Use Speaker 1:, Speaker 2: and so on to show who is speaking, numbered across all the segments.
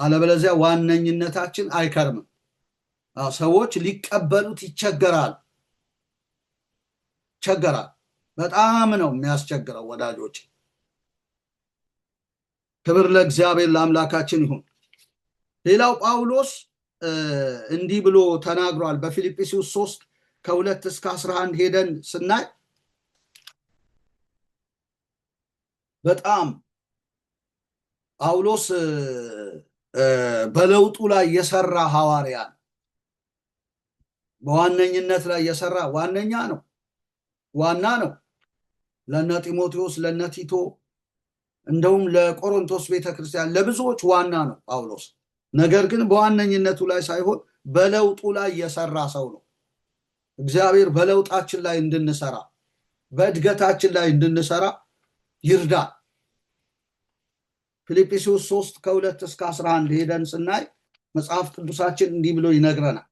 Speaker 1: አለበለዚያ ዋነኝነታችን አይከርምም። ሰዎች ሊቀበሉት ይቸገራል። በጣም ነው የሚያስቸግረው ወዳጆች። ክብር ለእግዚአብሔር ለአምላካችን ይሁን። ሌላው ጳውሎስ እንዲህ ብሎ ተናግሯል። በፊልጵስዩስ 3:2-11 ሄደን ስናይ በጣም ጳውሎስ በለውጡ ላይ የሰራ ሐዋርያ ነው። በዋነኝነት ላይ የሰራ ዋና ነው። ለነ ጢሞቴዎስ ለነ ቲቶ እንደውም ለቆሮንቶስ ቤተክርስቲያን ለብዙዎች ዋና ነው ጳውሎስ። ነገር ግን በዋነኝነቱ ላይ ሳይሆን በለውጡ ላይ የሰራ ሰው ነው። እግዚአብሔር በለውጣችን ላይ እንድንሰራ በእድገታችን ላይ እንድንሰራ ይርዳል። ፊልጵስዩስ 3:2-11 ሄደን ስናይ መጽሐፍ ቅዱሳችን እንዲህ ብሎ ይነግረናል።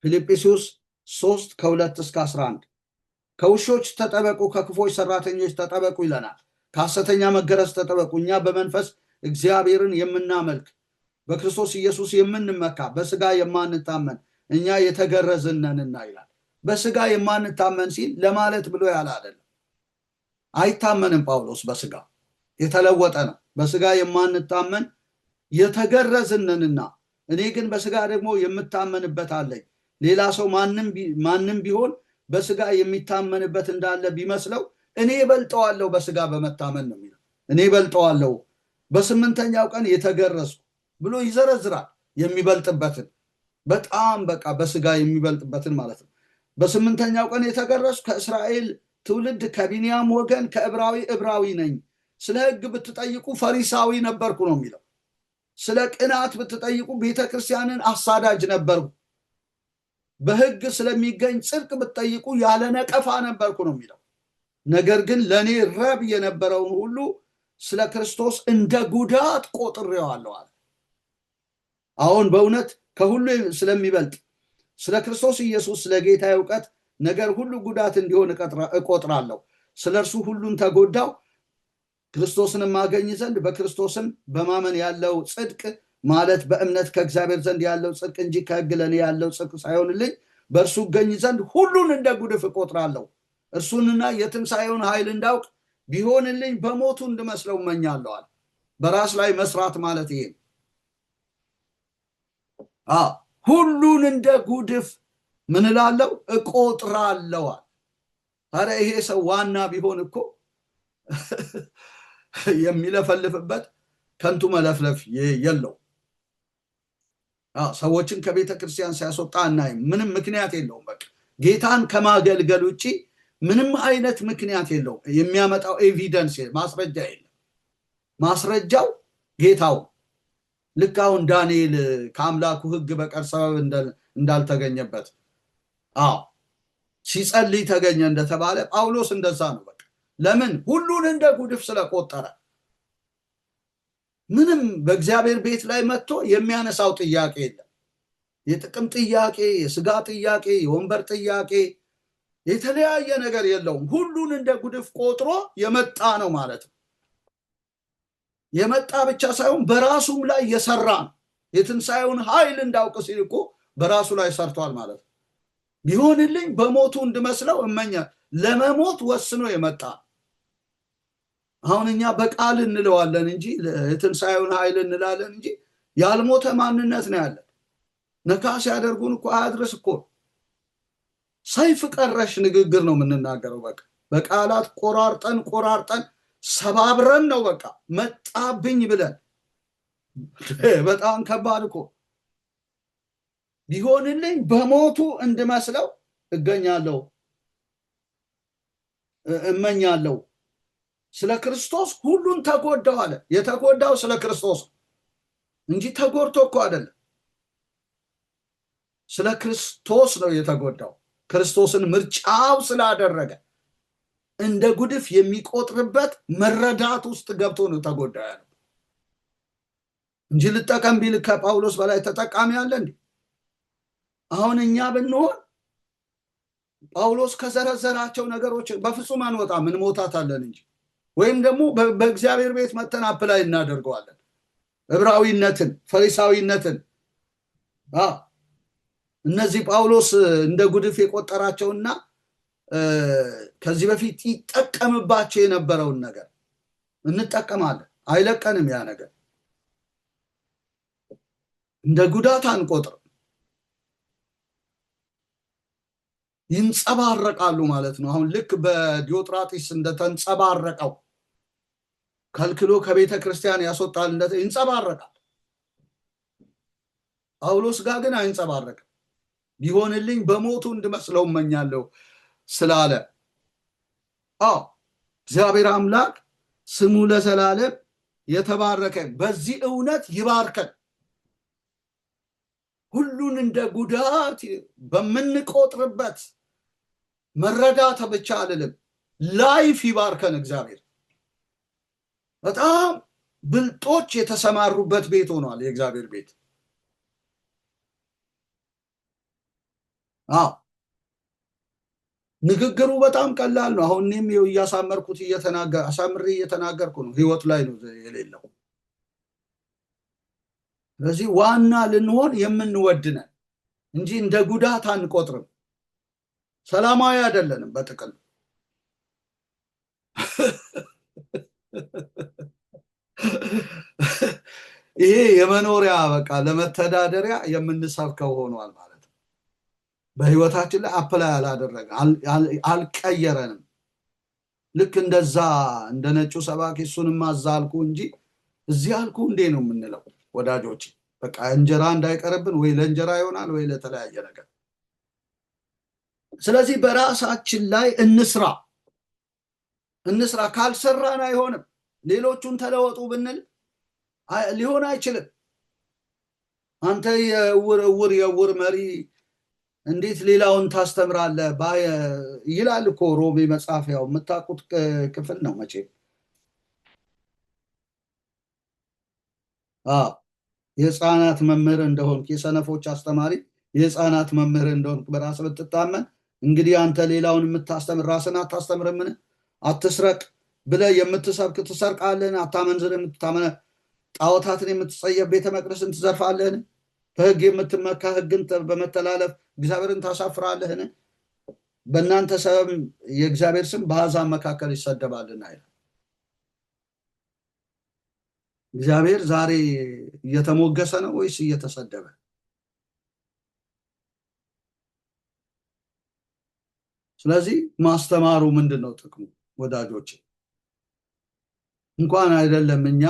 Speaker 1: ፊልጵስዩስ 3:2-11 ከውሾች ተጠበቁ፣ ከክፎች ሰራተኞች ተጠበቁ ይለናል። ከሐሰተኛ መገረዝ ተጠበቁ። እኛ በመንፈስ እግዚአብሔርን የምናመልክ በክርስቶስ ኢየሱስ የምንመካ በስጋ የማንታመን እኛ የተገረዝነንና ይላል። በስጋ የማንታመን ሲል ለማለት ብሎ ያለ አይደለም። አይታመንም ጳውሎስ በስጋ የተለወጠ ነው። በስጋ የማንታመን የተገረዝነንና እኔ ግን በስጋ ደግሞ የምታመንበት አለኝ። ሌላ ሰው ማንም ቢሆን በስጋ የሚታመንበት እንዳለ ቢመስለው እኔ እበልጠዋለሁ በስጋ በመታመን ነው የሚለው። እኔ እበልጠዋለሁ በስምንተኛው ቀን የተገረዝኩ ብሎ ይዘረዝራል። የሚበልጥበትን በጣም በቃ በስጋ የሚበልጥበትን ማለት ነው። በስምንተኛው ቀን የተገረዝኩ ከእስራኤል ትውልድ ከቢንያም ወገን ከዕብራዊ ነኝ። ስለ ሕግ ብትጠይቁ ፈሪሳዊ ነበርኩ ነው የሚለው። ስለ ቅናት ብትጠይቁ ቤተክርስቲያንን አሳዳጅ ነበርኩ። በሕግ ስለሚገኝ ጽድቅ ብትጠይቁ ያለ ነቀፋ ነበርኩ ነው የሚለው። ነገር ግን ለኔ ረብ የነበረውን ሁሉ ስለ ክርስቶስ እንደ ጉዳት ቆጥሬዋለሁ አለ። አሁን በእውነት ከሁሉ ስለሚበልጥ ስለ ክርስቶስ ኢየሱስ ስለ ጌታ እውቀት ነገር ሁሉ ጉዳት እንዲሆን እቆጥራለሁ። ስለ እርሱ ሁሉን ተጎዳው ክርስቶስን ማገኝ ዘንድ በክርስቶስም በማመን ያለው ጽድቅ ማለት በእምነት ከእግዚአብሔር ዘንድ ያለው ጽድቅ እንጂ ከሕግ ለኔ ያለው ጽድቅ ሳይሆንልኝ በእርሱ ገኝ ዘንድ ሁሉን እንደ ጉድፍ እቆጥራለሁ። እርሱንና የትንሣኤውን ኃይል እንዳውቅ ቢሆንልኝ በሞቱ እንድመስለው እመኛለሁ አለ። በራስ ላይ መስራት ማለት ይሄ ሁሉን እንደ ጉድፍ ምን እላለሁ እቆጥራለሁ። አረ ይሄ ሰው ዋና ቢሆን እኮ የሚለፈልፍበት ከንቱ መለፍለፍ የለው። ሰዎችን ከቤተ ክርስቲያን ሲያስወጣ እናይም። ምንም ምክንያት የለውም። በቃ ጌታን ከማገልገል ውጪ ምንም አይነት ምክንያት የለውም። የሚያመጣው ኤቪደንስ ማስረጃ የለም። ማስረጃው ጌታው ልክ አሁን ዳንኤል ከአምላኩ ሕግ በቀር ሰበብ እንዳልተገኘበት ሲጸልይ ተገኘ እንደተባለ ጳውሎስ እንደዛ ነው። በቃ ለምን ሁሉን እንደ ጉድፍ ስለቆጠረ ምንም በእግዚአብሔር ቤት ላይ መጥቶ የሚያነሳው ጥያቄ የለም። የጥቅም ጥያቄ፣ የስጋ ጥያቄ፣ የወንበር ጥያቄ፣ የተለያየ ነገር የለውም። ሁሉን እንደ ጉድፍ ቆጥሮ የመጣ ነው ማለት ነው። የመጣ ብቻ ሳይሆን በራሱም ላይ የሰራ ነው። የትንሣኤውን ኃይል እንዳውቅ ሲል እኮ በራሱ ላይ ሰርቷል ማለት ነው። ቢሆንልኝ በሞቱ እንድመስለው እመኛ ለመሞት ወስኖ የመጣ። አሁን እኛ በቃል እንለዋለን እንጂ የትንሣኤውን ኃይል እንላለን እንጂ ያልሞተ ማንነት ነው ያለን። ነካ ሲያደርጉን እኮ አያድርስ እኮ ሰይፍ ቀረሽ ንግግር ነው የምንናገረው። በቃ በቃላት ቆራርጠን ሰባብረን ነው በቃ መጣብኝ ብለን። በጣም ከባድ እኮ። ቢሆንልኝ በሞቱ እንድመስለው እመኛለሁ። ስለ ክርስቶስ ሁሉን ተጎዳው አለ። የተጎዳው ስለ ክርስቶስ እንጂ ተጎድቶ እኮ አይደለም። ስለ ክርስቶስ ነው የተጎዳው። ክርስቶስን ምርጫው ስላደረገ እንደ ጉድፍ የሚቆጥርበት መረዳት ውስጥ ገብቶ ነው ተጎዳ ያለው እንጂ ልጠቀም ቢል ከጳውሎስ በላይ ተጠቃሚ አለ እንዴ? አሁን እኛ ብንሆን ጳውሎስ ከዘረዘራቸው ነገሮች በፍጹም አንወጣም፣ እንሞታታለን እንጂ ወይም ደግሞ በእግዚአብሔር ቤት መተን አፕላይ እናደርገዋለን። ዕብራዊነትን፣ ፈሪሳዊነትን እነዚህ ጳውሎስ እንደ ጉድፍ የቆጠራቸውና ከዚህ በፊት ይጠቀምባቸው የነበረውን ነገር እንጠቀማለን። አይለቀንም። ያ ነገር እንደ ጉዳት አንቆጥር። ይንጸባረቃሉ ማለት ነው። አሁን ልክ በዲዮጥራጢስ እንደተንጸባረቀው ከልክሎ ከቤተ ክርስቲያን ያስወጣል ይንጸባረቃል። ጳውሎስ ጋር ግን አይንጸባረቅም። ቢሆንልኝ በሞቱ እንድመስለው እመኛለሁ ስላለ እግዚአብሔር አምላክ ስሙ ለዘላለም የተባረከ በዚህ እውነት ይባርከን። ሁሉን እንደ ጉዳት በምንቆጥርበት መረዳት ብቻ አልልም፣ ላይፍ ይባርከን እግዚአብሔር። በጣም ብልጦች የተሰማሩበት ቤት ሆኗል የእግዚአብሔር ቤት። ንግግሩ በጣም ቀላል ነው። አሁን እኔም እያሳመርኩት አሳምሬ እየተናገርኩ ነው። ህይወት ላይ ነው የሌለው። ስለዚህ ዋና ልንሆን የምንወድነን እንጂ እንደ ጉዳት አንቆጥርም። ሰላማዊ አይደለንም በጥቅል ይሄ የመኖሪያ በቃ ለመተዳደሪያ የምንሰብከው ሆኗል ማለት ነው። በህይወታችን ላይ አፕላይ አላደረገ አልቀየረንም። ልክ እንደዛ እንደ ነጩ ሰባኪ እሱንም አዛልኩ እንጂ እዚህ አልኩ እንዴ ነው የምንለው ወዳጆች። በቃ እንጀራ እንዳይቀርብን ወይ ለእንጀራ ይሆናል ወይ ለተለያየ ነገር። ስለዚህ በራሳችን ላይ እንስራ። ካልሰራን አይሆንም። ሌሎቹን ተለወጡ ብንል ሊሆን አይችልም። አንተ የዕውር መሪ እንዴት ሌላውን ታስተምራለህ ይላል እኮ ሮሜ መጽሐፍ። ያው የምታውቁት ክፍል ነው መቼም። የህፃናት መምህር እንደሆንክ የሰነፎች አስተማሪ የህፃናት መምህር እንደሆንክ በራስህ ብትታመን እንግዲህ አንተ ሌላውን የምታስተምር ራስን አታስተምርምን? አትስረቅ ብለህ የምትሰብክ ትሰርቃለህን? አታመንዝር የምትታመነ ጣዖታትን የምትጸየፍ ቤተ መቅደስን ትዘርፋለህን? በህግ የምትመካ ህግን በመተላለፍ እግዚአብሔርን ታሳፍራለህን? በእናንተ ሰበብ የእግዚአብሔር ስም በአሕዛብ መካከል ይሰደባልና ይላል። እግዚአብሔር ዛሬ እየተሞገሰ ነው ወይስ እየተሰደበ? ስለዚህ ማስተማሩ ምንድነው ጥቅሙ ወዳጆች? እንኳን አይደለም እኛ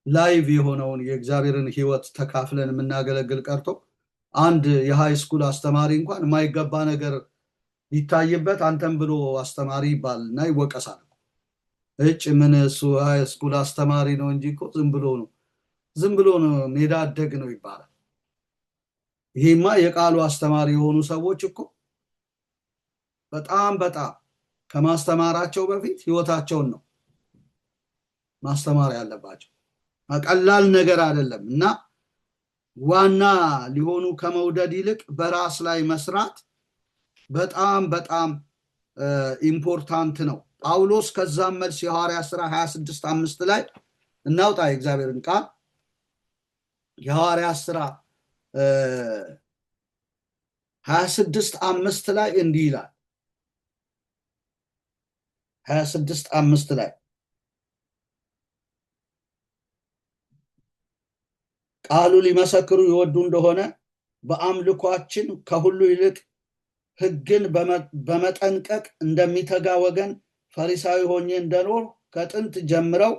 Speaker 1: ላይቭ የሆነውን የእግዚአብሔርን ህይወት ተካፍለን የምናገለግል ቀርቶ አንድ የሃይ ስኩል አስተማሪ እንኳን የማይገባ ነገር ሊታይበት አንተም ብሎ አስተማሪ ይባልና ይወቀሳል። ምን እሱ ሃይ ስኩል አስተማሪ ነው እንጂ እኮ ዝም ብሎ ነው ሜዳ አደግ ነው ይባላል። ይሄማ የቃሉ አስተማሪ የሆኑ ሰዎች እኮ በጣም ከማስተማራቸው በፊት ህይወታቸውን ነው ማስተማር ያለባቸው። ቀላል ነገር አይደለም እና ዋና ሊሆኑ ከመውደድ ይልቅ በራስ ላይ መስራት በጣም ኢምፖርታንት ነው። ጳውሎስ ከዛም መልስ የሐዋርያት ሥራ 26:5 ላይ እናውጣ የእግዚአብሔርን ቃል። የሐዋርያት ሥራ 26:5 ላይ እንዲህ ይላል። 26:5 ላይ ቃሉ ሊመሰክሩ ይወዱ እንደሆነ በአምልኳችን ከሁሉ ይልቅ ሕግን በመጠንቀቅ እንደሚተጋ ወገን ፈሪሳዊ ሆኜ እንደኖር ከጥንት ጀምረው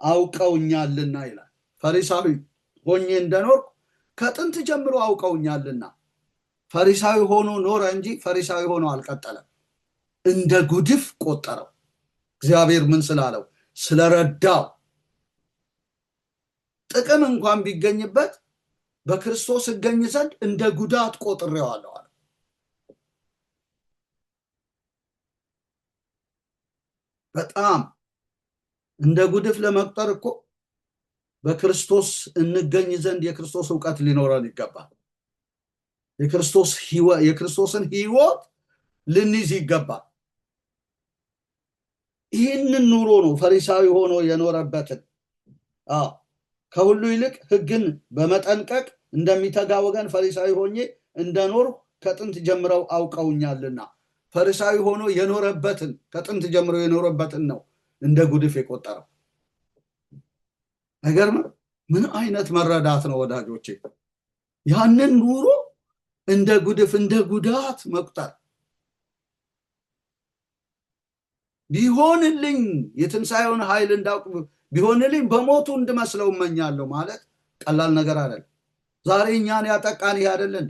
Speaker 1: አውቀውኛልና ይላል። ፈሪሳዊ ሆኜ እንደኖር ከጥንት ጀምሮ አውቀውኛልና። ፈሪሳዊ ሆኖ ኖረ እንጂ ፈሪሳዊ ሆኖ አልቀጠለም። እንደ ጉድፍ ቆጠረው። እግዚአብሔር ምን ስላለው? ስለረዳው። ጥቅም እንኳን ቢገኝበት በክርስቶስ እገኝ ዘንድ እንደ ጉዳት ቆጥሬዋለሁ አለ። በጣም እንደ ጉድፍ ለመቁጠር እኮ በክርስቶስ እንገኝ ዘንድ የክርስቶስ ዕውቀት ሊኖረን ይገባል። የክርስቶስን ሕይወት ልንይዝ ይገባል። ይህንን ኑሮ ነው ፈሪሳዊ ሆኖ የኖረበትን ከሁሉ ይልቅ ሕግን በመጠንቀቅ እንደሚተጋ ወገን ፈሪሳዊ ሆኜ እንደኖር ከጥንት ጀምረው አውቀውኛልና። ፈሪሳዊ ሆኖ የኖረበትን ከጥንት ጀምሮ የኖረበትን ነው እንደ ጉድፍ የቆጠረው። አይገርም? ምን አይነት መረዳት ነው ወዳጆቼ! ያንን ኑሮ እንደ ጉድፍ እንደ ጉዳት መቁጠር። ቢሆንልኝ የትንሣኤውን ኃይል እንዳውቅ ቢሆንልኝ በሞቱ እንድመስለው እመኛለሁ ማለት ቀላል ነገር አይደለም። ዛሬ እኛን ያጠቃን ይሄ አይደለን?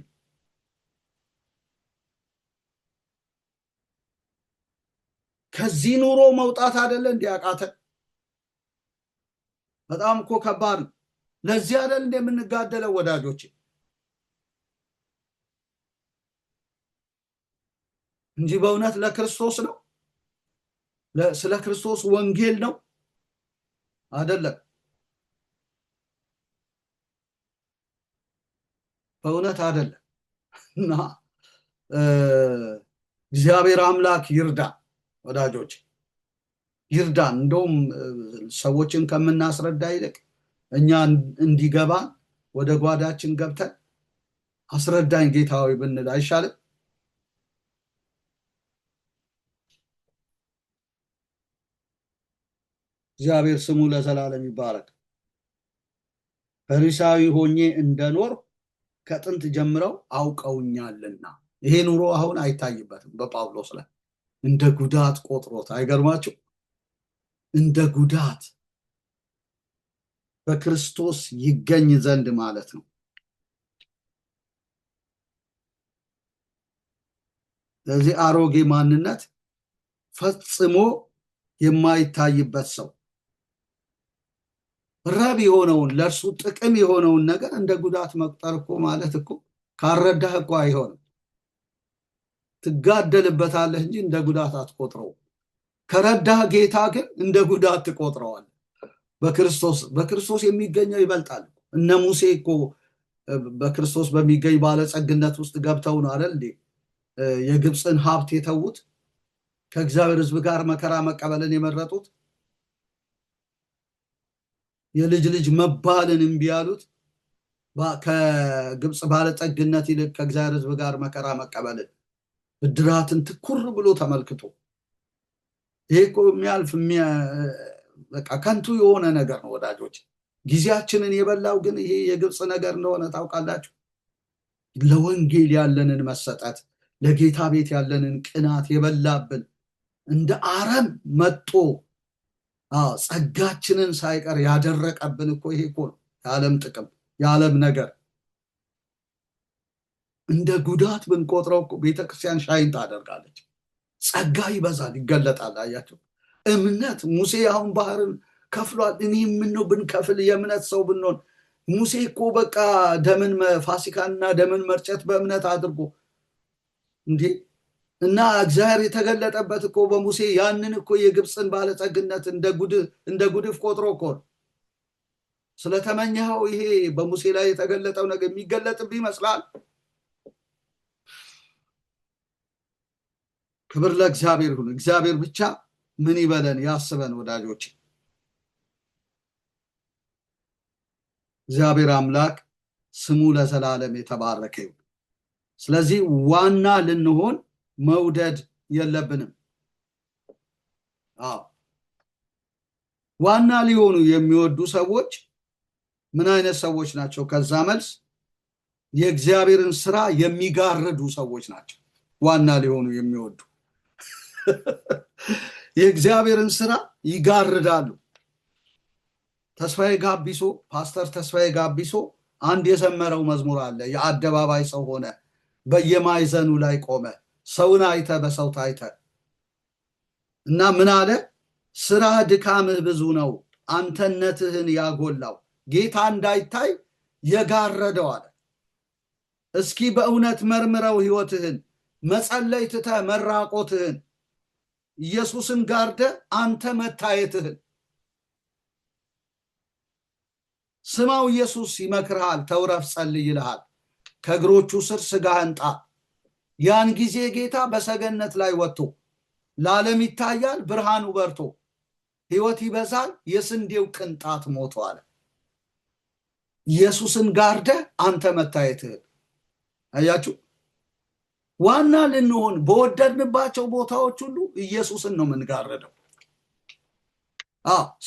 Speaker 1: ከዚህ ኑሮ መውጣት አይደለ እንዲያቃተን? በጣም እኮ ከባድ ነው። ለዚህ አይደል እንደምንጋደለው ወዳጆቼ? እንጂ በእውነት ለክርስቶስ ነው፣ ስለ ክርስቶስ ወንጌል ነው አይደለም። በእውነት አይደለም። እና እግዚአብሔር አምላክ ይርዳን ወዳጆች፣ ይርዳን። እንደውም ሰዎችን ከምናስረዳ ይልቅ እኛ እንዲገባን ወደ ጓዳችን ገብተን አስረዳኝ ጌታዊ ብንል አይሻልም? እግዚአብሔር ስሙ ለዘላለም ይባረክ። ፈሪሳዊ ሆኜ እንደኖር ከጥንት ጀምረው አውቀውኛልና። ይሄ ኑሮ አሁን አይታይበትም በጳውሎስ ላይ። እንደ ጉዳት ቆጥሮት። አይገርማችሁ? እንደ ጉዳት በክርስቶስ ይገኝ ዘንድ ማለት ነው። ስለዚህ አሮጌ ማንነት ፈጽሞ የማይታይበት ሰው ረብ የሆነውን ለእርሱ ጥቅም የሆነውን ነገር እንደ ጉዳት መቁጠር እኮ ማለት እኮ ካረዳህ እኮ አይሆንም። ትጋደልበታለህ እንጂ እንደ ጉዳት አትቆጥረው። ከረዳህ ጌታ ግን እንደ ጉዳት ትቆጥረዋለህ። በክርስቶስ የሚገኘው ይበልጣል። እነ ሙሴ እኮ በክርስቶስ በሚገኝ ባለጸግነት ውስጥ ገብተው ነው አይደል እንዴ የግብፅን ሀብት የተዉት፣ ከእግዚአብሔር ሕዝብ ጋር መከራ መቀበልን የመረጡት፣ የልጅ ልጅ መባልን እምቢ ያሉት፣ ከግብፅ ባለጸግነት ይልቅ ከእግዚአብሔር ሕዝብ ጋር መከራ መቀበልን ብድራትን ትኩር ብሎ ተመልክቶ። ይሄ እኮ የሚያልፍ በቃ ከንቱ የሆነ ነገር ነው ወዳጆች። ጊዜያችንን የበላው ግን ይሄ የግብፅ ነገር እንደሆነ ታውቃላችሁ። ለወንጌል ያለንን መሰጠት፣ ለጌታ ቤት ያለንን ቅናት የበላብን እንደ አረም መጦ ጸጋችንን ሳይቀር ያደረቀብን እኮ ይሄ እኮ ነው የዓለም ጥቅም፣ የዓለም ነገር። እንደ ጉዳት ብንቆጥረው እኮ ቤተክርስቲያን ሻይን ታደርጋለች። ጸጋ ይበዛል፣ ይገለጣል። አያቸው እምነት። ሙሴ አሁን ባህርን ከፍሏል። እኔ ምነው ብንከፍል የእምነት ሰው ብንሆን። ሙሴ እኮ በቃ ፋሲካና ደምን መርጨት በእምነት አድርጎ እንዴ! እና እግዚአብሔር የተገለጠበት እኮ በሙሴ ያንን እኮ የግብፅን ባለጸግነት እንደ ጉድፍ ቆጥሮ እኮ ስለተመኘኸው ይሄ በሙሴ ላይ የተገለጠው ነገር የሚገለጥብህ ይመስላል። ክብር ለእግዚአብሔር ይሁን። እግዚአብሔር ብቻ ምን ይበለን ያስበን ወዳጆች። እግዚአብሔር አምላክ ስሙ ለዘላለም የተባረከ ይሁን። ስለዚህ ዋና ልንሆን መውደድ የለብንም። ዋና ሊሆኑ የሚወዱ ሰዎች ምን አይነት ሰዎች ናቸው? ከዛ መልስ የእግዚአብሔርን ስራ የሚጋርዱ ሰዎች ናቸው ዋና ሊሆኑ የሚወዱ። የእግዚአብሔርን ስራ ይጋርዳሉ። ፓስተር ተስፋዬ ጋቢሶ አንድ የዘመረው መዝሙር አለ። የአደባባይ ሰው ሆነ፣ በየማዕዘኑ ላይ ቆመ፣ ሰውን አይተ በሰው ታይተ እና ምን አለ? ስራ ድካምህ ብዙ ነው፣ አንተነትህን ያጎላው፣ ጌታ እንዳይታይ የጋረደው አለ። እስኪ በእውነት መርምረው ህይወትህን፣ መጸለይ ትተህ መራቆትህን፣ ኢየሱስን ጋርደ አንተ መታየትህን። ስማው ኢየሱስ ይመክርሃል፣ ተውረፍ ጸልይ ይልሃል። ከእግሮቹ ስር ስጋህን ጣል። ያን ጊዜ ጌታ በሰገነት ላይ ወጥቶ ለዓለም ይታያል፣ ብርሃኑ በርቶ፣ ህይወት ይበዛል፣ የስንዴው ቅንጣት ሞቶ አለ። ኢየሱስን ጋርደ አንተ መታየትህ አያችሁ ዋና ልንሆን በወደድንባቸው ቦታዎች ሁሉ ኢየሱስን ነው የምንጋርደው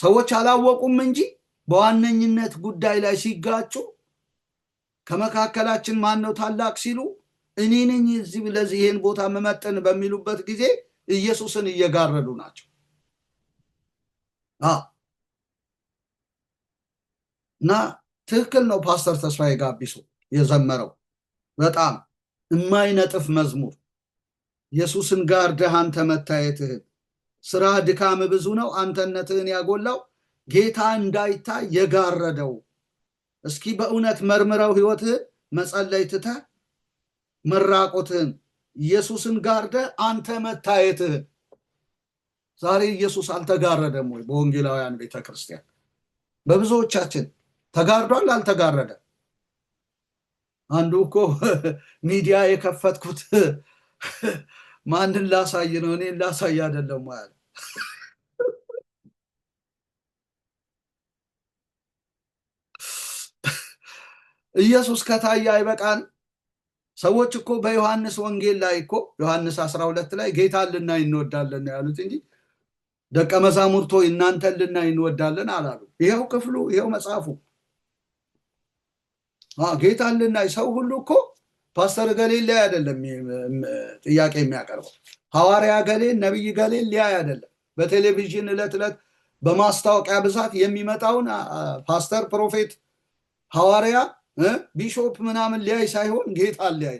Speaker 1: ሰዎች አላወቁም እንጂ በዋነኝነት ጉዳይ ላይ ሲጋጩ ከመካከላችን ማን ነው ታላቅ ሲሉ እኔ ነኝ እዚህ ለዚህ ይሄን ቦታ መመጠን በሚሉበት ጊዜ ኢየሱስን እየጋረዱ ናቸው እና ትክክል ነው ፓስተር ተስፋዬ ጋቢሶ የዘመረው በጣም የማይነጥፍ መዝሙር ኢየሱስን ጋርደህ አንተ መታየትህን ስራ ድካም ብዙ ነው አንተነትህን ያጎላው ጌታ እንዳይታይ የጋረደው እስኪ በእውነት መርምረው ህይወትህን መጸለይ ትተህ መራቆትህን ኢየሱስን ጋርደህ አንተ መታየትህን ዛሬ ኢየሱስ አልተጋረደም ወይ በወንጌላውያን ቤተክርስቲያን በብዙዎቻችን ተጋርዷል አልተጋረደ አንዱ እኮ ሚዲያ የከፈትኩት ማንን ላሳይ ነው እኔን ላሳይ አይደለም ማለት ኢየሱስ ከታየ አይበቃን ሰዎች እኮ በዮሐንስ ወንጌል ላይ እኮ ዮሐንስ 12 ላይ ጌታን ልናይ እንወዳለን ያሉት እንጂ ደቀ መዛሙርቶ እናንተን ልናይ እንወዳለን አላሉ ይሄው ክፍሉ ይሄው መጽሐፉ ጌታን ልናይ ሰው ሁሉ እኮ ፓስተር ገሌን ላይ አይደለም ጥያቄ የሚያቀርበው ሐዋርያ ገሌን ነብይ ገሌን ላይ አይደለም በቴሌቪዥን ዕለት ዕለት በማስታወቂያ ብዛት የሚመጣውን ፓስተር ፕሮፌት ሐዋርያ ቢሾፕ ምናምን ሊያይ ሳይሆን ጌታን ሊያይ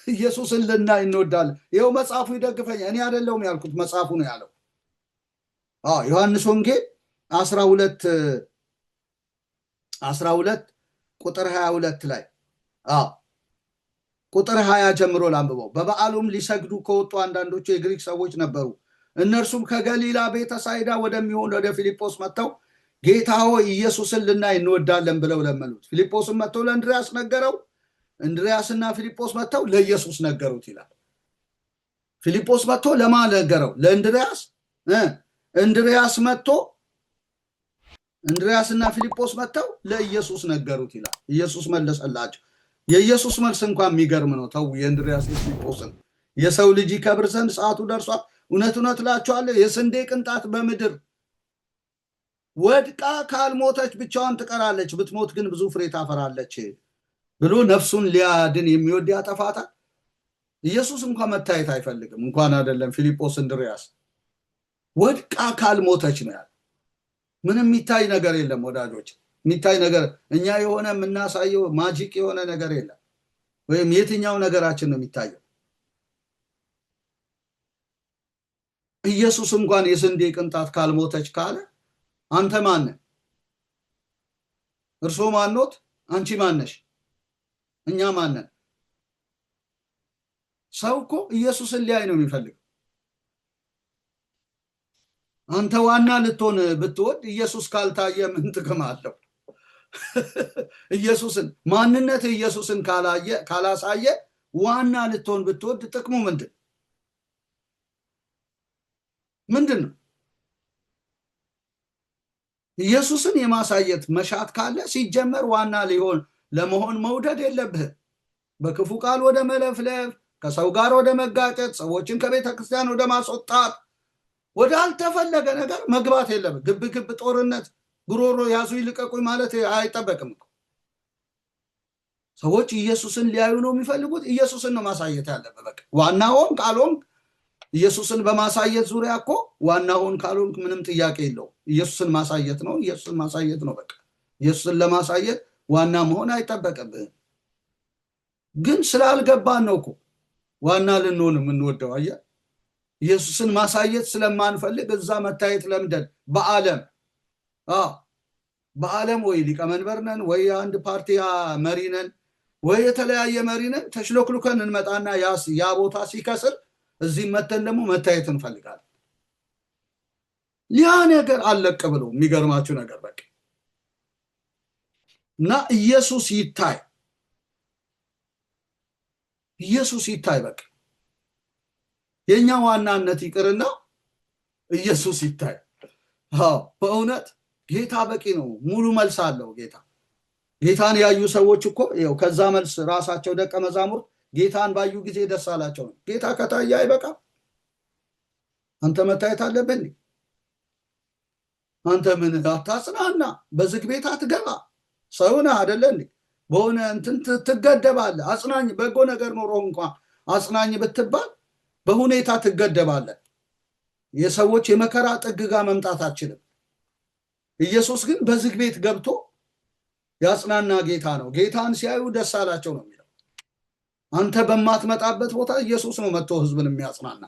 Speaker 1: ኢየሱስን ልናይ እንወዳለን ይሄው መጽሐፉ ይደግፈኝ እኔ አይደለሁም ያልኩት መጽሐፉ ነው ያለው ዮሐንስ ወንጌል 12 ቁጥር 22 ላይ ቁጥር 20 ጀምሮ ላንብበው በበዓሉም ሊሰግዱ ከወጡ አንዳንዶቹ የግሪክ ሰዎች ነበሩ እነርሱም ከገሊላ ቤተሳይዳ ወደሚሆን ወደ ፊልጶስ መጥተው ጌታ ሆይ ኢየሱስን ልናይ እንወዳለን ብለው ለመኑት ፊልጶስም መጥቶ ለእንድሪያስ ነገረው እንድሪያስና ፊልጶስ መጥተው ለኢየሱስ ነገሩት ይላል ፊልጶስ መጥቶ ለማን ነገረው ለእንድሪያስ እንድሪያስና ፊልጶስ መጥተው ለኢየሱስ ነገሩት ይላል ኢየሱስ መለሰላቸው የኢየሱስ መልስ እንኳን የሚገርም ነው ተው የእንድሪያስ ፊልጶስን የሰው ልጅ ይከብር ዘንድ ሰዓቱ ደርሷል እውነት እላችኋለሁ የስንዴ ቅንጣት በምድር ወድቃ ካልሞተች ብቻዋን ትቀራለች ብትሞት ግን ብዙ ፍሬ ታፈራለች ብሎ ነፍሱን ሊያድን የሚወድ ያጠፋታል ኢየሱስ እንኳን መታየት አይፈልግም እንኳን አይደለም ፊልጶስ እንድሪያስ ወድቃ ካልሞተች ነው ያለው ምንም የሚታይ ነገር የለም ወዳጆች የሚታይ ነገር እኛ የሆነ የምናሳየው ማጂክ የሆነ ነገር የለም ወይም የትኛው ነገራችን ነው የሚታየው ኢየሱስ እንኳን የስንዴ ቅንጣት ካልሞተች ካለ አንተ ማን ነህ እርሶ ማንኖት አንቺ ማን ነሽ እኛ ማን ነን ሰው እኮ ኢየሱስን ሊያይ ነው የሚፈልገው አንተ ዋና ልትሆን ብትወድ ኢየሱስ ካልታየ ምን ጥቅም አለው ኢየሱስን ማንነት ኢየሱስን ካላሳየ ዋና ልትሆን ብትወድ ጥቅሙ ምንድን ነው ኢየሱስን የማሳየት መሻት ካለ ሲጀመር ዋና ለመሆን መውደድ የለብህ በክፉ ቃል ወደ መለፍለፍ ከሰው ጋር ወደ መጋጨት ሰዎችን ከቤተ ክርስቲያን ወደ ማስወጣት ወደ አልተፈለገ ነገር መግባት የለብህ ግብ ጦርነት ጉሮሮ ያዙ ይልቀቁኝ ማለት አይጠበቅም ሰዎች ኢየሱስን ሊያዩ ነው የሚፈልጉት ኢየሱስን ነው ማሳየት ያለበት በቃ ዋናውን ቃሉን ኢየሱስን በማሳየት ዙሪያ እኮ ዋናውን ቃሉን ምንም ጥያቄ የለው ኢየሱስን ማሳየት ነው በቃ ኢየሱስን ለማሳየት ዋና መሆን አይጠበቅብህም ግን ስላልገባን ነው እኮ ዋና ልንሆን የምንወደው አያ ኢየሱስን ማሳየት ስለማንፈልግ እዛ መታየት ለምደን በዓለም ወይ ሊቀመንበር ነን ወይ አንድ ፓርቲ መሪ ነን ወይ የተለያየ መሪ ነን ተሽሎክሉከን እንመጣና ያ ቦታ ሲከስር እዚህ መተን ደግሞ መታየት እንፈልጋለን ያ ነገር አለቀ ብሎ የሚገርማችሁ ነገር በቃ እና ኢየሱስ ይታይ በቃ የኛ ዋናነት ይቅርና ኢየሱስ ይታይ በእውነት ጌታ በቂ ነው ሙሉ መልስ አለው ጌታ ጌታን ያዩ ሰዎች እኮ ይኸው ከዛ መልስ ራሳቸው ደቀ መዛሙርት ጌታን ባዩ ጊዜ ደስ አላቸው ነው። ጌታ ከታየ አይበቃም? አንተ መታየት አለብን። አንተ ምን አታጽናና? በዝግ ቤት አትገባ? ሰውነ አደለ እንዴ? በሆነ እንትን ትገደባለህ። አጽናኝ በጎ ነገር ኖሮ እንኳን አጽናኝ ብትባል በሁኔታ ትገደባለህ። የሰዎች የመከራ ጥግ ጋር መምጣት አችልም። ኢየሱስ ግን በዝግ ቤት ገብቶ ያጽናና ጌታ ነው። ጌታን ሲያዩ ደስ አላቸው ነው የሚለው። አንተ በማትመጣበት ቦታ ኢየሱስ ነው መጥቶ ህዝብን የሚያጽናና።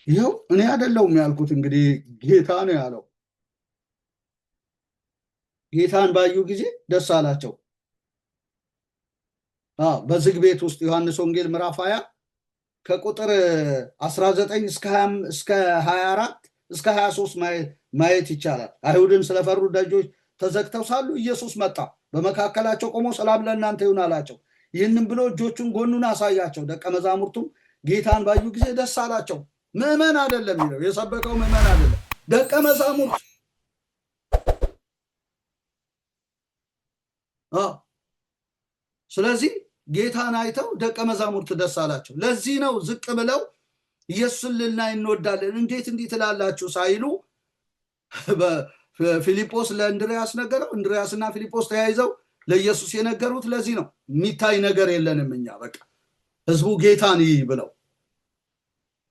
Speaker 1: ይኸው እኔ አይደለሁም ያልኩት፣ እንግዲህ ጌታ ነው ያለው። ጌታን ባዩ ጊዜ ደስ አላቸው። በዝግ ቤት ውስጥ ዮሐንስ ወንጌል ምዕራፍ 20 ከቁጥር 19 እስከ 24 እስከ 23 ማየት ይቻላል። አይሁድን ስለፈሩ ደጆች ተዘግተው ሳሉ ኢየሱስ መጣ፣ በመካከላቸው ቆሞ ሰላም ለእናንተ ይሁን አላቸው። ይህንም ብሎ እጆቹን ጎኑን አሳያቸው። ደቀ መዛሙርቱም ጌታን ባዩ ጊዜ ደስ አላቸው። ምዕመን አይደለም የሚለው፣ የሰበከው ምዕመን አይደለም፣ ደቀ መዛሙርት። ስለዚህ ጌታን አይተው ደቀ መዛሙርት ደስ አላቸው። ለዚህ ነው ዝቅ ብለው ኢየሱስን ልናይ እንወዳለን፣ እንዴት እንዲህ ትላላችሁ ሳይሉ ፊልጶስ ለእንድርያስ ነገረው። እንድርያስና ፊልጶስ ተያይዘው ለኢየሱስ የነገሩት ለዚህ ነው። የሚታይ ነገር የለንም እኛ፣ በቃ ህዝቡ ጌታን ይይ ብለው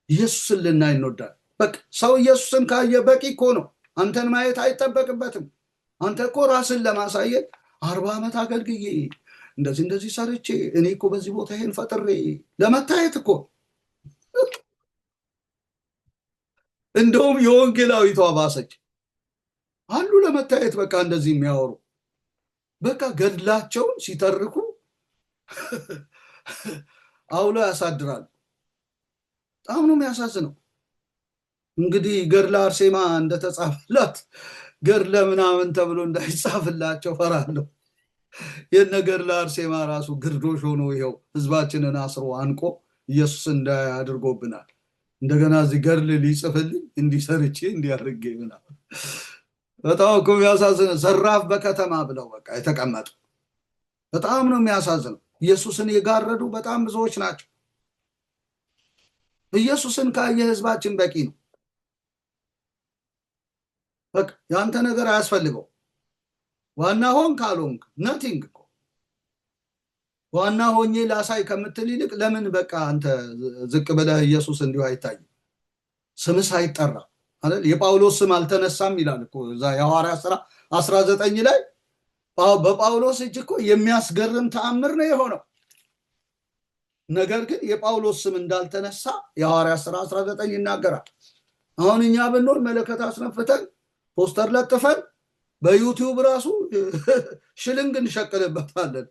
Speaker 1: ኢየሱስን ልናይ እንወዳለን። በቃ ሰው ኢየሱስን ካየ በቂ እኮ ነው። አንተን ማየት አይጠበቅበትም። አንተ እኮ ራስን ለማሳየት 40 ዓመት አገልግዬ እንደዚህ ሰርቼ እኔ እኮ በዚህ ቦታ ይሄን ፈጥሬ ለመታየት እኮ። እንደውም የወንጌላዊቷ ባሰች አሉ ለመታየት በቃ እንደዚህ የሚያወሩ በቃ ገድላቸውን ሲተርኩ አውሎ ያሳድራሉ። በጣም ነው የሚያሳዝነው። እንግዲህ ገድለ አርሴማ እንደተጻፈላት ገድለ ምናምን ተብሎ እንዳይጻፍላቸው ፈራለሁ። የነ ገድለ አርሴማ ራሱ ግርዶሽ ሆኖ ይኸው ህዝባችንን አስሮ አንቆ ኢየሱስ እንዳያድርጎብናል። እንደገና እዚህ ገድል ሊጽፍልኝ እንዲሰርቼ እንዲያርጌ ምናምን በጣም እኮ የሚያሳዝነው። ዘራፍ በከተማ ብለው በቃ የተቀመጡ በጣም ነው የሚያሳዝነው። ኢየሱስን የጋረዱ በጣም ብዙዎች ናቸው። ኢየሱስን ካየ ህዝባችን በቂ ነው። በቃ ያንተ ነገር አያስፈልገው። ዋና ሆን ካልሆንክ ነቲንግ እኮ ዋና ሆኜ ላሳይ ከምትል ይልቅ ለምን በቃ አንተ ዝቅ ብለህ ኢየሱስ እንዲሁ አይታይም? ስምስ አይጠራ አይደል? የጳውሎስ ስም አልተነሳም ይላል እኮ እዛ የሐዋርያት ሥራ 19 ላይ በጳውሎስ እጅ እኮ የሚያስገርም ተአምር ነው የሆነው። ነገር ግን የጳውሎስ ስም እንዳልተነሳ የሐዋርያት ሥራ 19 ይናገራል። አሁን እኛ ብንሆን መለከት አስነፍተን ፖስተር ለጥፈን በዩቲዩብ ራሱ ሽልንግ እንሸቅልበታለን።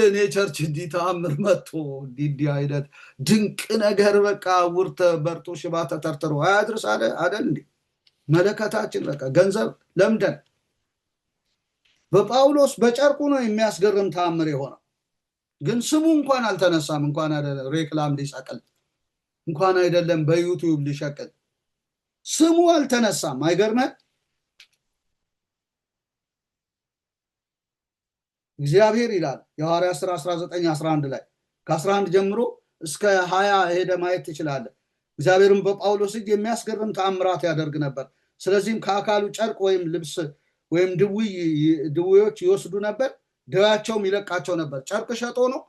Speaker 1: እኔ ቸርች እንዲህ ተአምር መጥቶ እንዲህ አይነት ድንቅ ነገር በቃ ውርተ በርቶ ሽባ ተተርትሮ አያድርስ አይደል እንዴ? መለከታችን በቃ ገንዘብ ለምደን በጳውሎስ በጨርቁ ነው የሚያስገርም ተአምር የሆነው። ግን ስሙ እንኳን አልተነሳም። እንኳን ሬክላም ሊሰቅል እንኳን አይደለም በዩቲዩብ ሊሸቅል ስሙ አልተነሳም። አይገርምህ? እግዚአብሔር ይላል የሐዋርያት ሥራ 19:11 ላይ ከ11 ጀምሮ እስከ 20 ሄደ ማየት ትችላለህ። እግዚአብሔርም በጳውሎስ እጅ የሚያስገርም ተአምራት ያደርግ ነበር። ስለዚህም ከአካሉ ጨርቅ ወይም ልብስ ወይም ድውዮች ይወስዱ ነበር፣ ደዌያቸውም ይለቃቸው ነበር። ጨርቅ ሸጦ ነው፣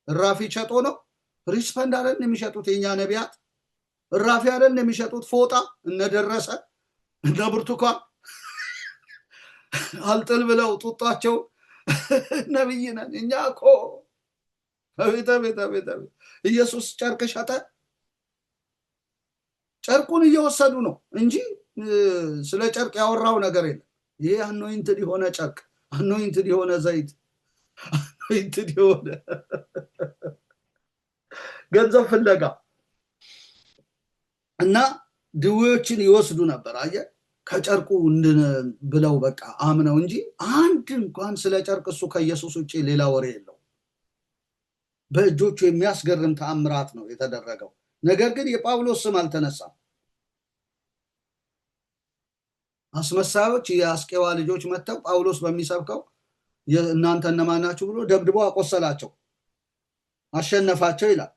Speaker 1: እራፊ ሸጦ ነው። ሪስፐንድ አይደል የሚሸጡት የኛ ነቢያት? እራፊ አይደል የሚሸጡት? ፎጣ እነደረሰ እነ ብርቱካን አልጥል ብለው ጡጣቸው ነብይ ነን እኛ እኮ። ቤተ ኢየሱስ ጨርቅ ሸጠ። ጨርቁን እየወሰዱ ነው እንጂ ስለ ጨርቅ ያወራው ነገር የለም። ይሄ አኖይንትድ የሆነ ጨርቅ፣ አኖይንትድ የሆነ ዘይት፣ አኖይንትድ የሆነ ገንዘብ ፍለጋ እና ድዌዎችን ይወስዱ ነበር። አየህ፣ ከጨርቁ ብለው በቃ አምነው እንጂ አንድ እንኳን ስለ ጨርቅ እሱ ከኢየሱስ ውጭ ሌላ ወሬ የለው። በእጆቹ የሚያስገርም ተአምራት ነው የተደረገው። ነገር ግን የጳውሎስ ስም አልተነሳም። አስመሳዮች የአስቄዋ ልጆች መጥተው ጳውሎስ በሚሰብከው እናንተ እነማን ናችሁ ብሎ ደብድቦ አቆሰላቸው፣ አሸነፋቸው ይላል።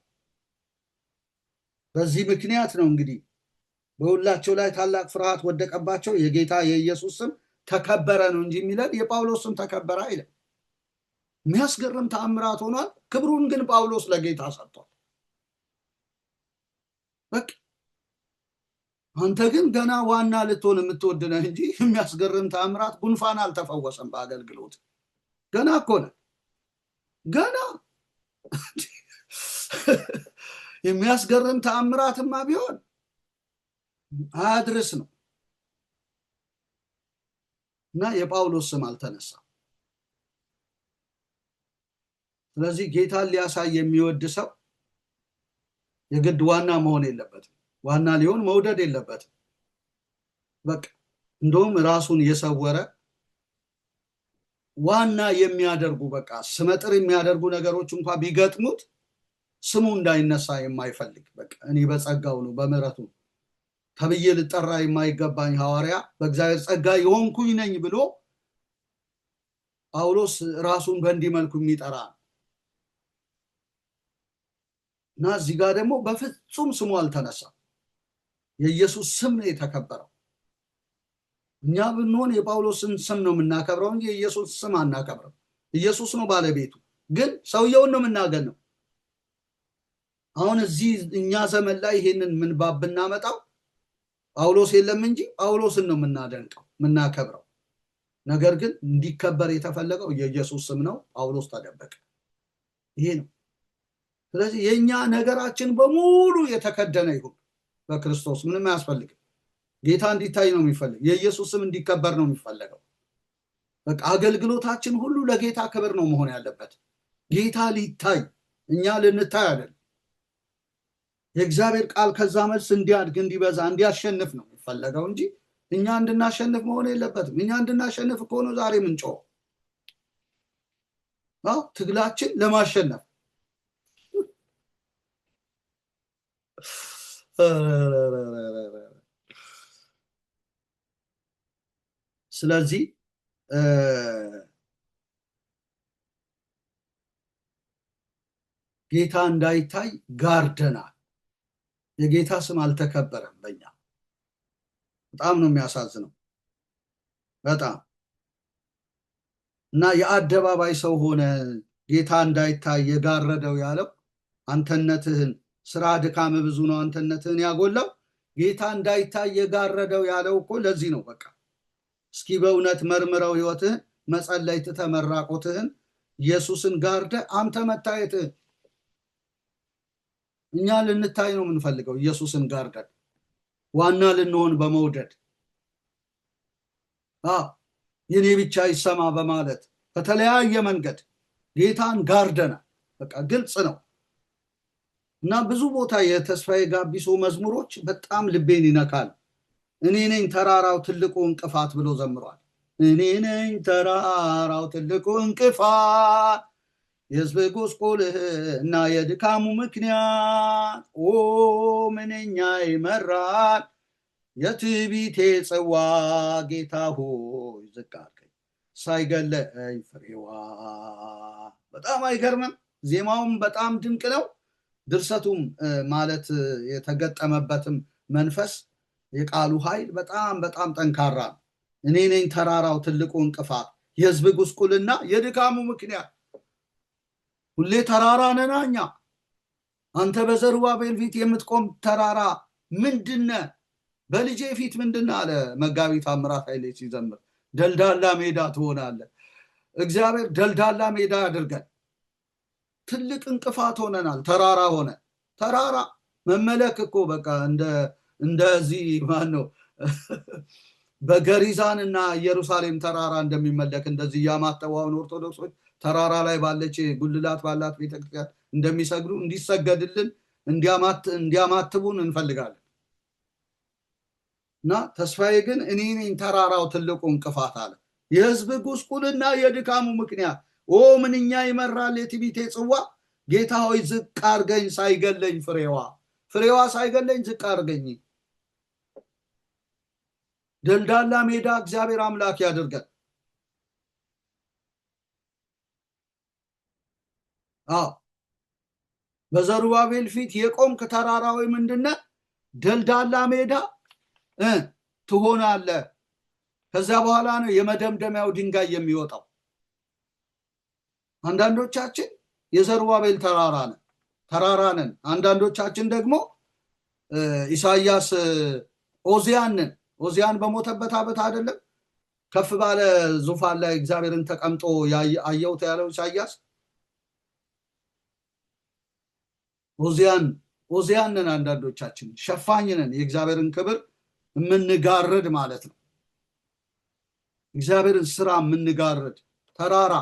Speaker 1: በዚህ ምክንያት ነው እንግዲህ በሁላቸው ላይ ታላቅ ፍርሃት ወደቀባቸው። የጌታ የኢየሱስ ስም ተከበረ ነው እንጂ የሚለን የጳውሎስ ስም ተከበረ አይደለም። የሚያስገርም ተአምራት ሆኗል። ክብሩን ግን ጳውሎስ ለጌታ ሰጥቷል። በቃ አንተ ግን ገና ዋና ልትሆን የምትወድነህ እንጂ የሚያስገርም ተአምራት ጉንፋን አልተፈወሰም በአገልግሎት ገና እኮ ነህ። ገና የሚያስገርም ተአምራትማ ቢሆን አድርስ ነው እና የጳውሎስ ስም አልተነሳም። ስለዚህ ጌታን ሊያሳይ የሚወድ ሰው የግድ ዋና መሆን የለበትም። ዋና ሊሆን መውደድ የለበትም። በቃ እንደውም ራሱን የሰወረ ዋና የሚያደርጉ በቃ ስመጥር የሚያደርጉ ነገሮች እንኳን ቢገጥሙት ስሙ እንዳይነሳ የማይፈልግ በቃ እኔ በጸጋው ነው በምህረቱ ተብዬ ልጠራ የማይገባኝ ሐዋርያ በእግዚአብሔር ጸጋ የሆንኩኝ ነኝ ብሎ ጳውሎስ ራሱን በእንዲህ መልኩ የሚጠራ እና እዚህ ጋር ደግሞ በፍጹም ስሙ አልተነሳም። የኢየሱስ ስም ነው የተከበረው። እኛ ብንሆን የጳውሎስን ስም ነው የምናከብረው እንጂ የኢየሱስ ስም አናከብረው። ኢየሱስ ነው ባለቤቱ፣ ግን ሰውየውን ነው የምናገነው። አሁን እዚህ እኛ ዘመን ላይ ይሄንን ምንባብ ብናመጣው ጳውሎስ የለም እንጂ ጳውሎስን ነው የምናደንቀው የምናከብረው። ነገር ግን እንዲከበር የተፈለገው የኢየሱስ ስም ነው። ጳውሎስ ተደበቀ። ይሄ ነው። ስለዚህ የኛ ነገራችን በሙሉ የተከደነ ይሁን በክርስቶስ። ምንም አያስፈልግም። ጌታ እንዲታይ ነው የሚፈልግ። የኢየሱስ ስም እንዲከበር ነው የሚፈለገው። በቃ አገልግሎታችን ሁሉ ለጌታ ክብር ነው መሆን ያለበት። ጌታ ሊታይ፣ እኛ ልንታይ አይደለም። የእግዚአብሔር ቃል ከዛ መልስ እንዲያድግ፣ እንዲበዛ፣ እንዲያሸንፍ ነው የሚፈለገው እንጂ እኛ እንድናሸንፍ መሆን የለበትም። እኛ እንድናሸንፍ ከሆነ ዛሬ ምንጮህ ትግላችን ለማሸነፍ ስለዚህ ጌታ እንዳይታይ ጋርደናል። የጌታ ስም አልተከበረም በእኛ። በጣም ነው የሚያሳዝነው በጣም እና የአደባባይ ሰው ሆነ ጌታ እንዳይታይ የጋረደው ያለው አንተነትህን፣ ስራ ድካም ብዙ ነው አንተነትህን ያጎላው። ጌታ እንዳይታይ የጋረደው ያለው እኮ ለዚህ ነው። በቃ እስኪ በእውነት መርምረው ህይወትህን፣ መጸለይ ትተህ መራቆትህን፣ ኢየሱስን ጋርደ አንተ መታየትህን። እኛ ልንታይ ነው የምንፈልገው። ኢየሱስን ጋርደን ዋና ልንሆን በመውደድ የኔ ብቻ ይሰማ በማለት በተለያየ መንገድ ጌታን ጋርደናል። በቃ ግልጽ ነው። እና ብዙ ቦታ የተስፋዬ ጋቢሶ መዝሙሮች በጣም ልቤን ይነካል። እኔ ነኝ ተራራው ትልቁ እንቅፋት ብሎ ዘምሯል። እኔ ነኝ ተራራው ትልቁ እንቅፋት የሕዝብ ጉስቁልህ እና የድካሙ ምክንያት ምንኛ ይመራል የትዕቢቴ ጽዋ ጌታ ሆይ ዝቅ አድርገኝ ሳይገለኝ ፍሬዋ። በጣም አይገርምም? ዜማውም በጣም ድንቅ ነው። ድርሰቱም ማለት የተገጠመበትም መንፈስ የቃሉ ኃይል በጣም በጣም ጠንካራ ነው። እኔ ነኝ ተራራው ትልቁ እንቅፋት የሕዝብ ጉስቁልና የድካሙ ምክንያት። ሁሌ ተራራ ነን እኛ። አንተ በዘሩባቤል ፊት የምትቆም ተራራ ምንድነ? በልጄ ፊት ምንድነ አለ መጋቢ ታምራት ኃይሌ ሲዘምር። ደልዳላ ሜዳ ትሆናለህ። እግዚአብሔር ደልዳላ ሜዳ ያድርገን። ትልቅ እንቅፋት ሆነናል። ተራራ ሆነ። ተራራ መመለክ እኮ በቃ እንደዚህ ማን ነው በገሪዛን እና ኢየሩሳሌም ተራራ እንደሚመለክ እንደዚህ ያማተዋውን ኦርቶዶክሶች ተራራ ላይ ባለች ጉልላት ባላት ቤተክርስቲያን እንደሚሰግዱ እንዲሰገድልን እንዲያማትቡን እንፈልጋለን። እና ተስፋዬ ግን እኔ ነኝ ተራራው ትልቁ እንቅፋት አለ። የሕዝብ ጉስቁልና የድካሙ ምክንያት ምንኛ ይመራል የትዕቢቴ ጽዋ ጌታ ሆይ ዝቅ አድርገኝ ሳይገለኝ ፍሬዋ ሳይገለኝ ዝቅ አድርገኝ። ደልዳላ ሜዳ እግዚአብሔር አምላክ ያድርገን። አዎ በዘሩባቤል ፊት የቆምክ ተራራዊ ምንድነ ደልዳላ ሜዳ ትሆናለህ። ከዛ በኋላ ነው የመደምደሚያው ድንጋይ የሚወጣው። አንዳንዶቻችን የዘሩባቤል ተራራ ነን። አንዳንዶቻችን ደግሞ ኢሳያስ ኦዚያን በሞተበት ዓመት አይደለም ከፍ ባለ ዙፋን ላይ እግዚአብሔርን ተቀምጦ አየሁት ያለው ኢሳያስ። ኦዚያን ነን አንዳንዶቻችን፣ ሸፋኝ ነን፣ የእግዚአብሔርን ክብር የምንጋርድ ማለት ነው። እግዚአብሔርን ስራ የምንጋርድ ተራራ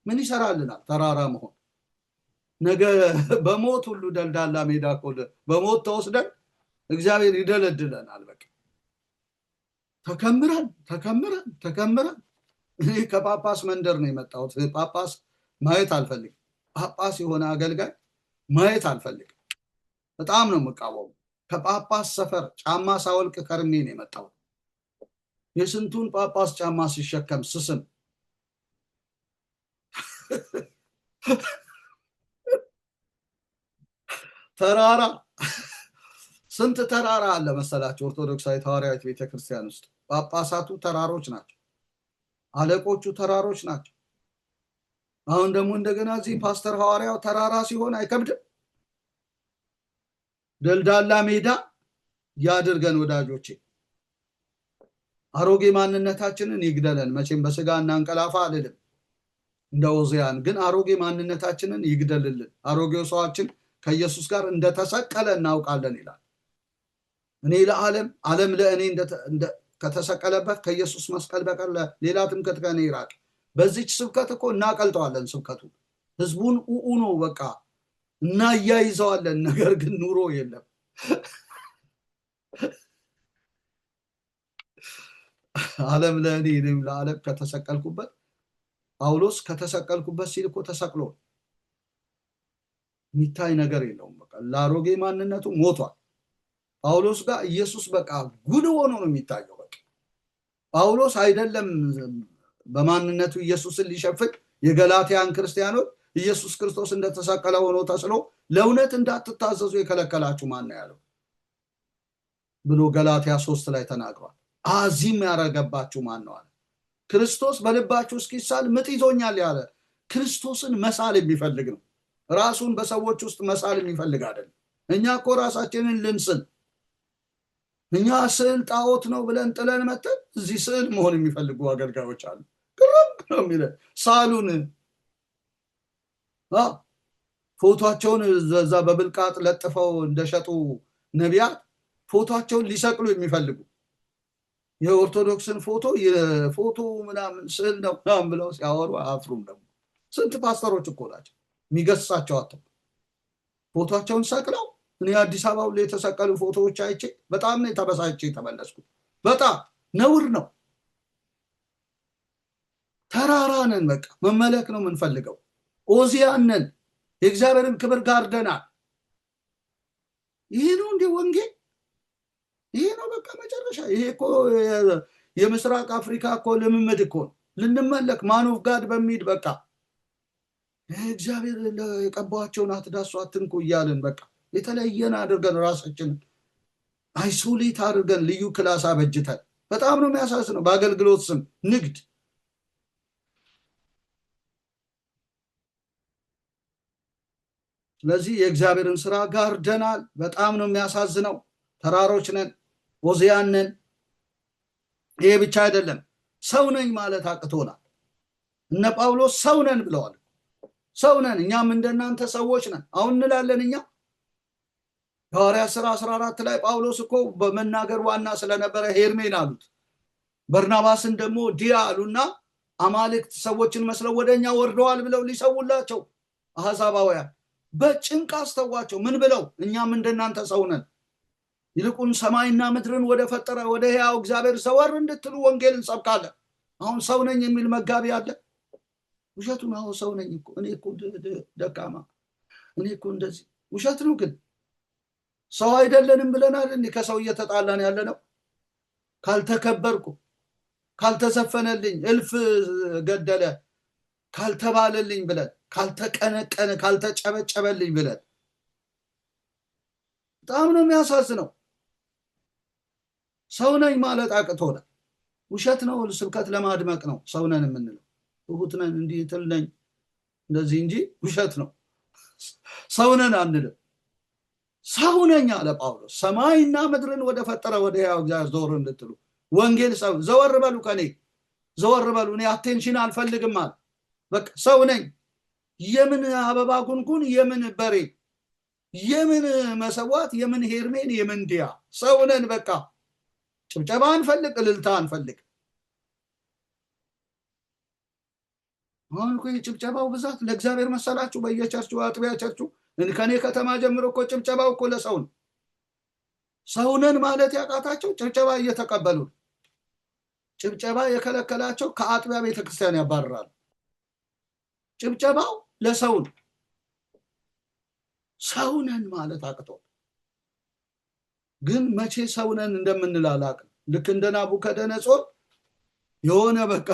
Speaker 1: ምን ይሰራልናል? ተራራ መሆን ነገ በሞት ሁሉ ደልዳላ ሜዳ ኮለ በሞት ተወስደን እግዚአብሔር ይደለድለናል። በቃ ተከምረን እኔ ከጳጳስ መንደር ነው የመጣሁት። ጳጳስ ማየት አልፈልግም። ጳጳስ የሆነ አገልጋይ ማየት አልፈልግም። በጣም ነው የምቃወሙ። ከጳጳስ ሰፈር ጫማ ሳወልቅ ከርሜ ነው የመጣሁት። የስንቱን ጳጳስ ጫማ ሲሸከም ስስም ተራራ ስንት ተራራ አለ መሰላችሁ? ኦርቶዶክሳዊ ሐዋርያዊት ቤተክርስቲያን ውስጥ ጳጳሳቱ ተራሮች ናቸው፣ አለቆቹ ተራሮች ናቸው። አሁን ደግሞ እንደገና እዚህ ፓስተር ሐዋርያው ተራራ ሲሆን አይከብድም? ደልዳላ ሜዳ ያድርገን ወዳጆቼ። አሮጌ ማንነታችንን ይግደለን። መቼም በስጋ እናንቀላፋ አልልም እንደ ኦዚያን፣ ግን አሮጌ ማንነታችንን ይግደልልን። አሮጌው ሰዋችን ከኢየሱስ ጋር እንደተሰቀለ እናውቃለን ይላል። እኔ ለዓለም ዓለም ለእኔ ከተሰቀለበት ከኢየሱስ መስቀል በቀር ሌላ ትምክህት ከእኔ ይራቅ። በዚች ስብከት እኮ እናቀልጠዋለን። ስብከቱ ህዝቡን ነው በቃ እናያይዘዋለን። ነገር ግን ኑሮ የለም። ዓለም ለእኔ እኔም ለዓለም ከተሰቀልኩበት። ጳውሎስ ከተሰቀልኩበት ሲል እኮ ተሰቅሎ የሚታይ ነገር የለውም። በቃ ለአሮጌ ማንነቱ ሞቷል። ጳውሎስ ጋር ኢየሱስ በቃ ጉድ ሆኖ ነው የሚታየው። በቃ ጳውሎስ አይደለም በማንነቱ ኢየሱስን ሊሸፍን የገላትያን ክርስቲያኖች ኢየሱስ ክርስቶስ እንደተሰቀለ ሆኖ ተስሎ ለእውነት እንዳትታዘዙ የከለከላችሁ ማን ነው ያለው ብሎ ገላትያ 3 ላይ ተናግሯል። አዚም ያረገባችሁ ማን ነው አለ። ክርስቶስ በልባችሁ እስኪሳል ምጥ ይዞኛል ያለ ክርስቶስን መሳል የሚፈልግ ነው። ራሱን በሰዎች ውስጥ መሳል የሚፈልግ አይደለም። እኛ እኮ ራሳችንን ልንስል፣ እኛ ስዕል ጣዖት ነው ብለን ጥለን መተን እዚህ ስዕል መሆን የሚፈልጉ አገልጋዮች አሉ። ቅርብ ነው የሚለ ሳሉን ፎቶቸውን እዛ በብልቃጥ ለጥፈው እንደሸጡ ነቢያት ፎቶቸውን ሊሰቅሉ የሚፈልጉ የኦርቶዶክስን ፎቶ ምናምን ስዕል ነው ምናምን ብለው ሲያወሩ አፍሩም። ደግሞ ስንት ፓስተሮች እኮ ናቸው የሚገስጻቸው አጥተው ፎቶቸውን ሰቅለው። እኔ አዲስ አበባ ላይ የተሰቀሉ ፎቶዎች አይቼ በጣም ነው ተበሳጭቼ ተመለስኩት። በጣም ነውር ነው። ተራራነን በቃ መመለክ ነው የምንፈልገው። ኦዚያንን የእግዚአብሔርን ክብር ጋርደናል። ይሄ ነው እንደ ወንጌል፣ ይሄ ነው በቃ መጨረሻ። ይሄ እኮ የምስራቅ አፍሪካ እኮ ልምምድ እኮ ልንመለክ ማን ኦፍ ጋድ በሚል በቃ እግዚአብሔር የቀባቸውን አትዳሱ አትንኩ እያልን በቃ የተለየን አድርገን ራሳችንን አይሶሌት አድርገን ልዩ ክላስ አበጅተን በጣም ነው የሚያሳዝነው። በአገልግሎት ስም ንግድ። ስለዚህ የእግዚአብሔርን ስራ ጋርደናል። በጣም ነው የሚያሳዝነው። ተራሮች ነን፣ ኦዚያን ነን። ይሄ ብቻ አይደለም፣ ሰው ነኝ ማለት አቅቶናል። እነ ጳውሎስ ሰው ነን ብለዋል። ሰው ነን፣ እኛም እንደናንተ ሰዎች ነን አሁን እንላለን። እኛ ሐዋርያት ሥራ 14 ላይ ጳውሎስ እኮ በመናገር ዋና ስለነበረ ሄርሜን አሉት። በርናባስን ደግሞ ዲያ አሉና አማልክት ሰዎችን መስለው ወደኛ ወርደዋል ብለው ሊሰውላቸው አሕዛባውያን በጭንቅ አስተዋቸው። ምን ብለው? እኛም እንደናንተ ሰው ነን፣ ይልቁን ሰማይና ምድርን ወደ ፈጠረ ወደ ሕያው እግዚአብሔር ዘወር እንድትሉ ወንጌልን እንሰብካለን። አሁን ሰው ነኝ የሚል መጋቢ አለ። ውሸቱን ነው። ሰው ነኝ እኮ እኔ እኮ ደካማ፣ እኔ እኮ እንደዚህ። ውሸት ነው። ግን ሰው አይደለንም ብለናል። እንዴ ከሰው እየተጣላን ያለ ነው። ካልተከበርኩ፣ ካልተዘፈነልኝ፣ እልፍ ገደለ ካልተባለልኝ ብለን ካልተቀነቀነ ካልተጨበጨበልኝ ብለን በጣም ነው የሚያሳዝነው። ሰው ነኝ ማለት አቅቶናል። ውሸት ነው፣ ስብከት ለማድመቅ ነው ሰው ነን የምንለው። ትሁት ነን እንዲህ ትል ነኝ እንደዚህ እንጂ ውሸት ነው። ሰው ነን አንልም። ሰው ነኝ አለ ጳውሎስ። ሰማይና ምድርን ወደ ፈጠረ ወደ ሕያው እግዚአብሔር ዞር እንድትሉ ወንጌል ሰው ዘወር በሉ፣ ከኔ ዘወር በሉ፣ እኔ አቴንሽን አልፈልግም አለ። በቃ ሰው ነኝ። የምን አበባ ጉንጉን፣ የምን በሬ፣ የምን መሰዋት፣ የምን ሄርሜን፣ የምን ዲያ። ሰው ነን በቃ። ጭብጨባ አንፈልግ፣ እልልታ አንፈልግ። አሁን እኮ የጭብጨባው ብዛት ለእግዚአብሔር መሰላችሁ? በየቸርቹ አጥቢያ ቸርቹ ከኔ ከተማ ጀምሮ እኮ ጭብጨባው እኮ ለሰው ነው። ሰው ነን ማለት ያቃታቸው ጭብጨባ እየተቀበሉ ነው። ጭብጨባ የከለከላቸው ከአጥቢያ ቤተክርስቲያን ያባርራሉ። ጭብጨባው ለሰው ነው። ሰው ነን ማለት አቅቶ ግን መቼ ሰው ነን እንደምንል አላውቅም። ልክ እንደ ናቡከደነጾር የሆነ በቃ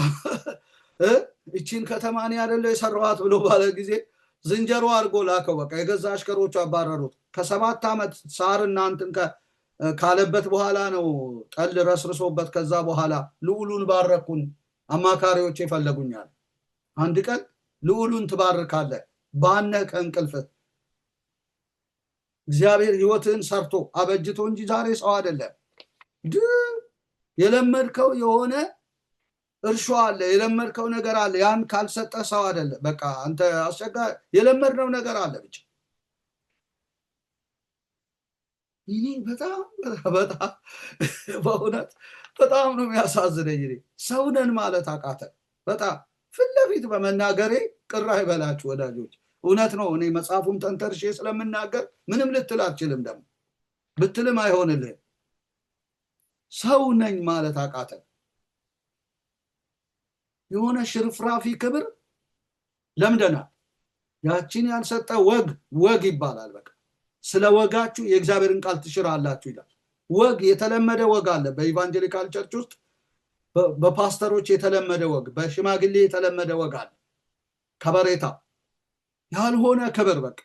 Speaker 1: እቺን ከተማ እኔ አይደለሁ የሰራኋት ብሎ ባለ ጊዜ ዝንጀሮ አድርጎ ላከው። በቃ የገዛ አሽከሮቹ አባረሩት። ከ7 ዓመት ሳርና እንትን ካለበት በኋላ ነው ጠል ረስርሶበት። ከዛ በኋላ ልዑሉን ባረኩን፣ አማካሪዎች ይፈለጉኛል። አንድ ቀን ልዑሉን ትባርካለህ ባነቀ እንቅልፍ። እግዚአብሔር ህይወትን ሰርቶ አበጅቶ እንጂ ዛሬ ሰው አይደለም። የለመድከው የሆነ እርሾ አለ፣ የለመድከው ነገር አለ። ያን ካልሰጠ ሰው አይደለም። በቃ አንተ አስቸጋሪ የለመድነው ነገር አለ ብቻ። ይሄ በጣም በእውነት በጣም ነው የሚያሳዝነኝ። ሰው ነን ማለት አቃተን። በጣም ፊት ለፊት በመናገሬ ቅር አይበላችሁ ወዳጆች። እውነት ነው። እኔ መጽሐፉን ተንተርሼ ስለምናገር ምንም ልትል አትችልም። ደግሞ ብትልም አይሆንልህም። ሰው ነኝ ማለት አቃተን። የሆነ ሽርፍራፊ ክብር ለምደናል። ያቺን ያልሰጠ ወግ ይባላል። በቃ ስለ ወጋችሁ የእግዚአብሔርን ቃል ትሽራላችሁ ይላል። ወግ የተለመደ ወግ አለ በኢቫንጀሊካል ቸርች ውስጥ፣ በፓስተሮች የተለመደ ወግ፣ በሽማግሌ የተለመደ ወግ አለ። ከበሬታ ያልሆነ ክብር። በቃ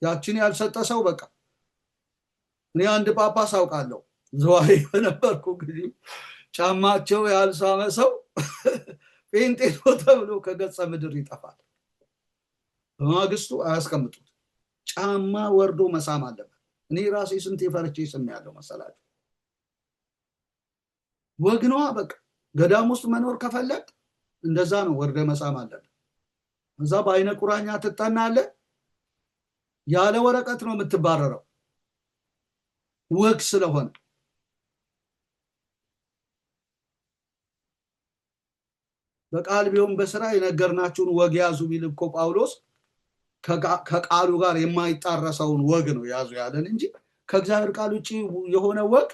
Speaker 1: ያቺን ያልሰጠ ሰው በቃ እኔ አንድ ጳጳስ አውቃለሁ። ዘዋይ በነበርኩ ጊዜ ጫማቸው ያልሳመ ሰው ጴንጤ ነው ተብሎ ከገጸ ምድር ይጠፋል። በማግስቱ አያስቀምጡት። ጫማ ወርዶ መሳም አለበት። እኔ ራሴ ስንት ፈርቼ ስም ያለው መሰላችሁ። ወግ ነዋ በቃ። ገዳም ውስጥ መኖር ከፈለግ እንደዛ ነው፣ ወርደ መሳም አለበት። እዛ በአይነ ቁራኛ ትጠናለህ። ያለ ወረቀት ነው የምትባረረው፣ ወግ ስለሆነ። በቃል ቢሆን በስራ የነገርናችሁን ወግ ያዙ ቢል እኮ ጳውሎስ ከቃሉ ጋር የማይጣረሰውን ወግ ነው ያዙ ያለን እንጂ ከእግዚአብሔር ቃል ውጪ የሆነ ወግ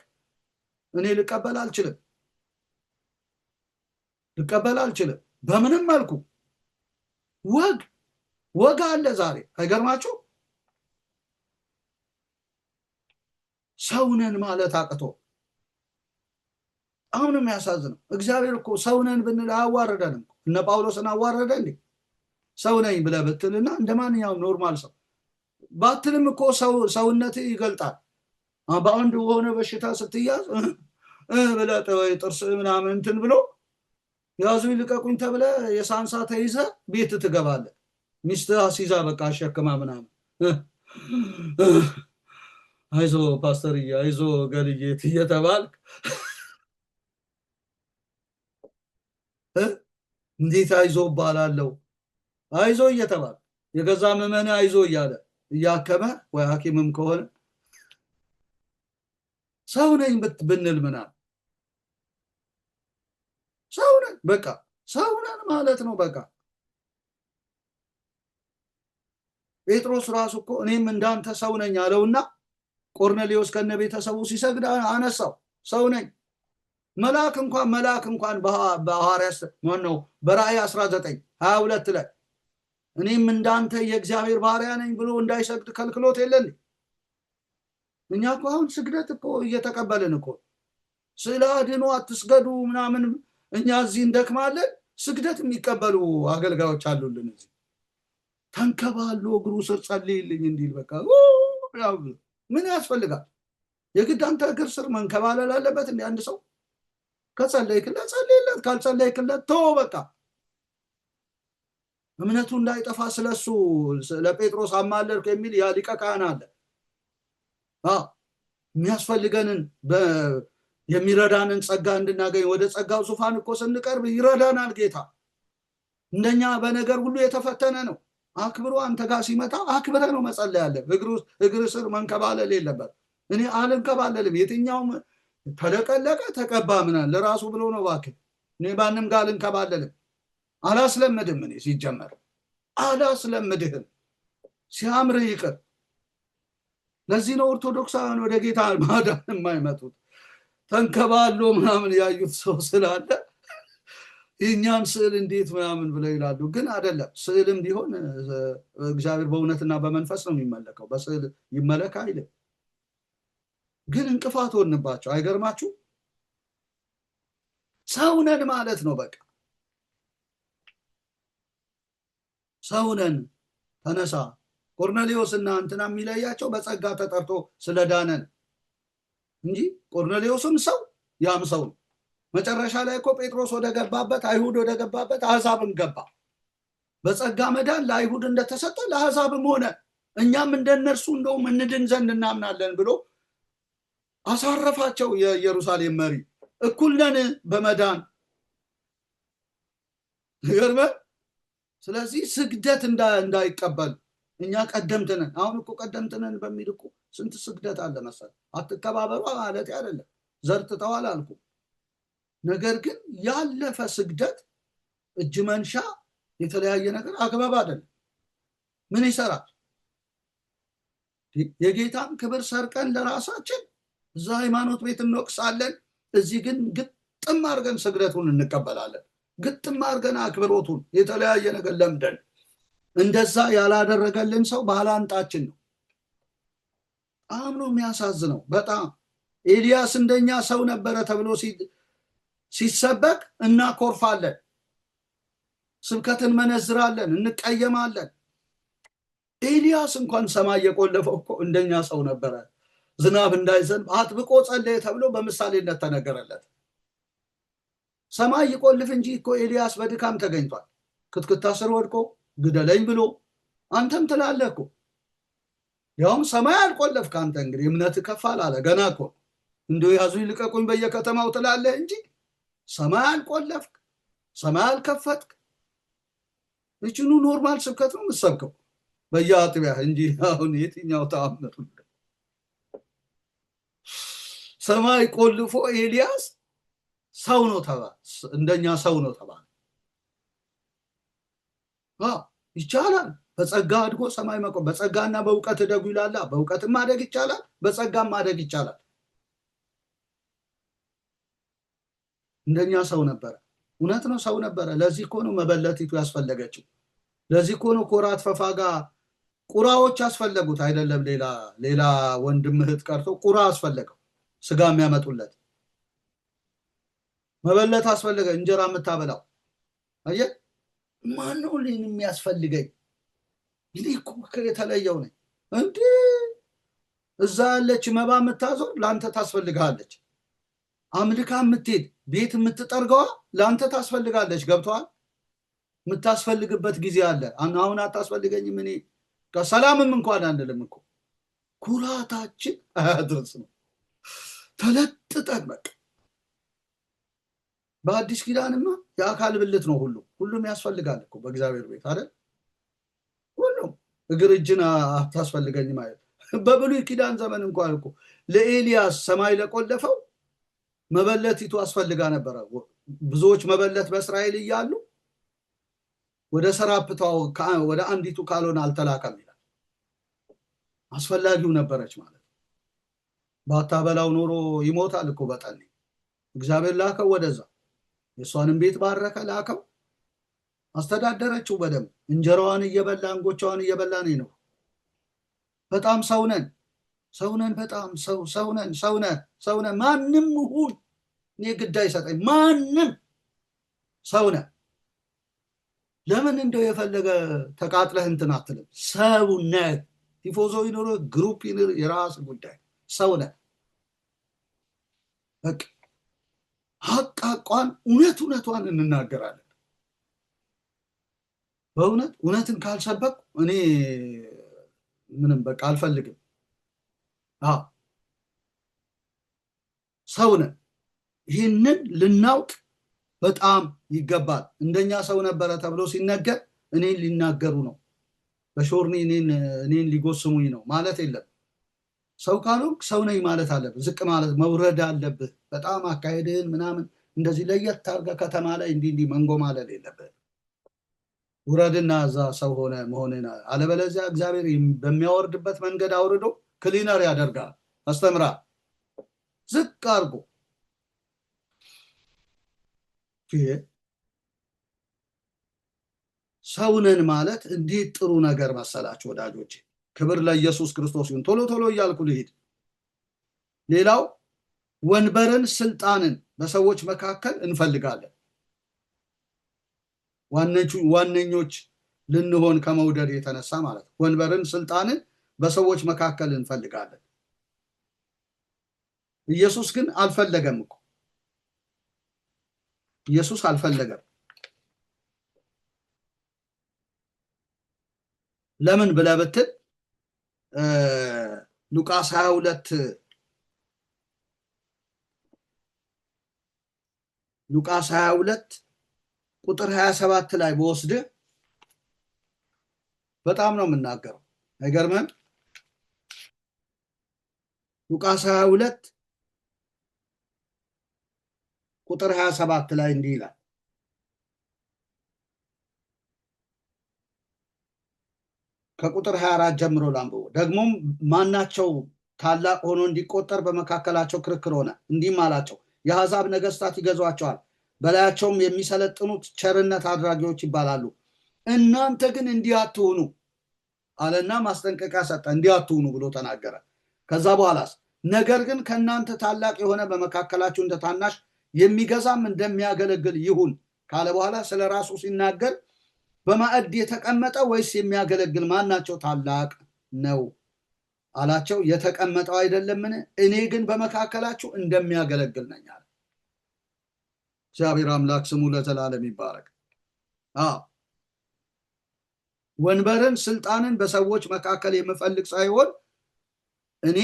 Speaker 1: እኔ ልቀበል አልችልም በምንም መልኩ። ወግ አለ ዛሬ። አይገርማችሁ? ሰው ነን ማለት አቅቶ አሁን የሚያሳዝነው እግዚአብሔር እኮ ሰው ነን ብንል አያዋረደንም። እነ ጳውሎስን አዋረደ እንዴ? ሰው ነኝ ብለህ ብትልና እንደ ማንኛውም ኖርማል ሰው ባትልም እኮ ሰውነት ይገልጣል። በአንድ የሆነ በሽታ ስትያዝ ብለህ ጥርስ ምናምን እንትን ብሎ ያዙ ይልቀቁኝ ተብለህ የሳንሳ ተይዘህ ቤት ትገባለህ። ሚስትህ አስይዛ በቃ አሸክማ ምናምን አይዞ ፓስተርዬ፣ አይዞ ገልዬ እየተባልክ እንዴት አይዞ እባላለሁ? አይዞ እየተባለ የገዛ ምዕመን አይዞ እያለ እያከመ ወይ ሐኪምም ከሆነ ሰው ነኝ ብንል ምናምን ሰው ነን በቃ። ሰው ነን ማለት ነው በቃ። ጴጥሮስ ራሱ እኮ እኔም እንዳንተ ሰው ነኝ አለውና ቆርኔሌዎስ ከነ ቤተሰቡ ሲሰግድ አነሳው። ሰው ነኝ። መልአክ እንኳን በሐዋርያት ነው በራእይ 19:22 ላይ እኔም እንዳንተ የእግዚአብሔር ባሪያ ነኝ ብሎ እንዳይሰግድ ከልክሎት የለን። እኛ እኮ አሁን ስግደት እኮ እየተቀበልን እኮ ስለ አድኖ አትስገዱ ምናምን እኛ እዚህ እንደክማለን። ስግደት የሚቀበሉ አገልጋዮች አሉልን እዚህ። ተንከባሎ እግሩ ስር ጸልይልኝ እንዲል በቃ ምን ያስፈልጋል? የግድ አንተ እግር ስር መንከባለል አለበት እንደ አንድ ሰው? ከጸለይክለት ጸልይለት፣ ካልጸለይክለት ተው በቃ። እምነቱ እንዳይጠፋ ስለሱ ለጴጥሮስ አማለልክ የሚል ያ ሊቀ ካህን አለ። የሚያስፈልገንን የሚረዳንን ጸጋ እንድናገኝ ወደ ጸጋው ዙፋን እኮ ስንቀርብ ይረዳናል ጌታ። እንደኛ በነገር ሁሉ የተፈተነ ነው። አክብሮ አንተ ጋር ሲመጣ አክብረ ነው መጸለይ ያለ። እግር ስር መንከባለል የለበት። እኔ አልንከባለልም። የትኛውም ተለቀለቀ ተቀባ ምናምን ለራሱ ብሎ ነው እባክህ። እኔ ማንም ጋር አልንከባለልም። አላስለምድም። እኔ ሲጀመር አላስለምድህም። ሲያምርህ ይቅር። ለዚህ ነው ኦርቶዶክሳውያን ወደ ጌታ ማዳን የማይመጡት። ተንከባሎ ምናምን ያዩት ሰው ስላለ የእኛን ስዕል እንዴት ምናምን ብለው ይላሉ። ግን አይደለም። ስዕልም ቢሆን እግዚአብሔር በእውነትና በመንፈስ ነው የሚመለከው። በስዕል ይመለክ አይልም። ግን እንቅፋት ሆንባቸው። አይገርማችሁ? ሰውነን ማለት ነው በቃ ሰውነን። ተነሳ። ቆርኔሌዎስ እና እንትና የሚለያቸው በጸጋ ተጠርቶ ስለዳነን እንጂ ቆርኔሌዎስም ሰው ያም ሰው ነው። መጨረሻ ላይ እኮ ጴጥሮስ ወደ ገባበት አይሁድ ወደ ገባበት አሕዛብም ገባ። በጸጋ መዳን ለአይሁድ እንደተሰጠ ለአሕዛብም ሆነ። እኛም እንደነርሱ እንደውም እንድን ዘንድ እናምናለን ብሎ አሳረፋቸው። የኢየሩሳሌም መሪ እኩል ነን በመዳን ይገርመ። ስለዚህ ስግደት እንዳይቀበል እኛ ቀደምትነን። አሁን እኮ ቀደምትነን በሚል እኮ ስንት ስግደት አለ መሰል። አትከባበሩ ማለት አይደለም፣ ዘርትተዋል አልኩ። ነገር ግን ያለፈ ስግደት፣ እጅ መንሻ፣ የተለያየ ነገር አግባብ አይደለም። ምን ይሰራል? የጌታን ክብር ሰርቀን ለራሳችን እዛ ሃይማኖት ቤት እንወቅሳለን። እዚህ ግን ግጥም አድርገን ስግደቱን እንቀበላለን። ግጥም አድርገን አክብሮቱን የተለያየ ነገር ለምደን። እንደዛ ያላደረገልን ሰው ባላንጣችን ነው። በጣም ነው የሚያሳዝነው። በጣም ኤልያስ እንደኛ ሰው ነበረ ተብሎ ሲሰበክ እናኮርፋለን፣ ስብከትን መነዝራለን፣ እንቀየማለን። ኤልያስ እንኳን ሰማይ የቆለፈው እኮ እንደኛ ሰው ነበረ። ዝናብ እንዳይዘንብ አጥብቆ ጸለየ ተብሎ በምሳሌነት ተነገረለት። ሰማይ ይቆልፍ እንጂ እኮ ኤልያስ በድካም ተገኝቷል። ክትክታ ስር ወድቆ ግደለኝ ብሎ አንተም ትላለህ እኮ። ያውም ሰማይ አልቆለፍክ አንተ። እንግዲህ እምነት ከፋል አለ ገና እኮ። እንዲሁ ያዙ ይልቀቁኝ በየከተማው ትላለህ እንጂ ሰማይ አልቆለፍክ፣ ሰማይ አልከፈትክ። እችኑ ኖርማል ስብከት ነው የምትሰብከው በየአጥቢያ እንጂ አሁን የትኛው ተአምር? ሰማይ ቆልፎ ኤልያስ ሰው ነው ተባለ። እንደኛ ሰው ነው ተባለ። ይቻላል። በጸጋ አድጎ ሰማይ መቆም። በጸጋና በእውቀት እደጉ ይላል። በእውቀትም ማደግ ይቻላል፣ በጸጋም ማደግ ይቻላል። እንደኛ ሰው ነበረ። እውነት ነው፣ ሰው ነበረ። ለዚህ እኮ ነው መበለቲቱ ያስፈለገችው። ለዚህ እኮ ነው ኮራት ፈፋጋ ቁራዎች ያስፈለጉት አይደለም። ሌላ ወንድም እህት ቀርቶ ቁራ አስፈለገው ስጋ የሚያመጡለት። መበለት አስፈለገ እንጀራ የምታበላው። አየህ፣ ማነው ልኝ የሚያስፈልገኝ? እኔ እኮ የተለየው ነኝ እንዴ? እዛ ያለች መባ የምታዞር ለአንተ ታስፈልጋለች። አምልካ የምትሄድ ቤት የምትጠርገዋ ለአንተ ታስፈልጋለች። ገብተዋል? የምታስፈልግበት ጊዜ አለ። አሁን አታስፈልገኝም። እኔ ከሰላምም እንኳን አንልም እኮ። ኩራታችን አያድርስ ነው። ተለጥጠን በቃ። በአዲስ ኪዳንማ የአካል ብልት ነው ሁሉም ያስፈልጋል እኮ በእግዚአብሔር ቤት አይደል? ሁሉም እግር እጅን አታስፈልገኝ ማለት። በብሉይ ኪዳን ዘመን እንኳን እኮ ለኤልያስ ሰማይ ለቆለፈው መበለቲቱ አስፈልጋ ነበረ። ብዙዎች መበለት በእስራኤል እያሉ ወደ ሰራፕታው ወደ አንዲቱ ካልሆነ አልተላከም ይላል። አስፈላጊው ነበረች ማለት። ባታበላው ኖሮ ይሞታል እኮ በጠኔ። እግዚአብሔር ላከው ወደዛ። የእሷንም ቤት ባረከ፣ ላከው፣ አስተዳደረችው በደንብ። እንጀራዋን እየበላ እንጎቻዋን እየበላ ነው። በጣም ሰውነን በጣም ሰውነን። ማንም ሁን እኔ ግድ አይሰጠኝ። ማንም ሰውነን። ለምን እንደው የፈለገ ተቃጥለህ እንትን አትልም? ሰውነት ቲፎዞ ይኖር ግሩፕ ይኖር የራስ ጉዳይ ሰውነት በቃ ሐቋን እውነቷን እንናገራለን። በእውነት እውነትን ካልሰበኩ እኔ ምንም በቃ አልፈልግም። ሰውነን ይህንን ልናውቅ በጣም ይገባል። እንደኛ ሰው ነበረ ተብሎ ሲነገር እኔን ሊናገሩ ነው፣ በሾርኒ እኔን ሊጎስሙኝ ነው ማለት የለም። ሰው ካልሆንክ ሰው ነኝ ማለት አለብህ። ዝቅ ማለት መውረድ አለብህ። በጣም አካሄድህን ምናምን እንደዚህ ለየት አድርገህ ከተማ ላይ እንዲህ መንጎ ማለት የለብህ። ውረድና እዛ ሰው ሆነ መሆንን፣ አለበለዚያ እግዚአብሔር በሚያወርድበት መንገድ አውርዶ ክሊነር ያደርጋል። አስተምራ ዝቅ አድርጎ ሰውነን ማለት እንዴት ጥሩ ነገር መሰላችሁ ወዳጆቼ። ክብር ለኢየሱስ ክርስቶስ ይሁን። ቶሎ እያልኩ ልሂድ። ሌላው ወንበርን፣ ስልጣንን በሰዎች መካከል እንፈልጋለን። ዋነኞች ልንሆን ከመውደድ የተነሳ ማለት ነው። ወንበርን፣ ስልጣንን በሰዎች መካከል እንፈልጋለን። ኢየሱስ ግን አልፈለገም እኮ። ኢየሱስ አልፈለገም። ለምን ብለህ ብትል ሉቃስ 22 ቁጥር 27 ላይ በወስድ በጣም ነው የምናገረው። አይገርምም? ሉቃስ 22 ቁጥር 27 ላይ እንዲህ ይላል፣ ከቁጥር 24 ጀምሮ ላንብቦ። ደግሞም ማናቸው ታላቅ ሆኖ እንዲቆጠር በመካከላቸው ክርክር ሆነ። እንዲህም አላቸው፣ የአሕዛብ ነገስታት ይገዟቸዋል፣ በላያቸውም የሚሰለጥኑት ቸርነት አድራጊዎች ይባላሉ። እናንተ ግን እንዲህ አትሁኑ አለና ማስጠንቀቂያ ሰጠ። እንዲህ አትሁኑ ብሎ ተናገረ። ከዛ በኋላስ ነገር ግን ከእናንተ ታላቅ የሆነ በመካከላችሁ እንደ ታናሽ፣ የሚገዛም እንደሚያገለግል ይሁን ካለ በኋላ ስለ ራሱ ሲናገር በማዕድ የተቀመጠ ወይስ የሚያገለግል ማናቸው ታላቅ ነው አላቸው። የተቀመጠው አይደለምን? እኔ ግን በመካከላችሁ እንደሚያገለግል ነኝ አለ። እግዚአብሔር አምላክ ስሙ ለዘላለም ይባረክ። ወንበርን፣ ስልጣንን በሰዎች መካከል የምፈልግ ሳይሆን እኔ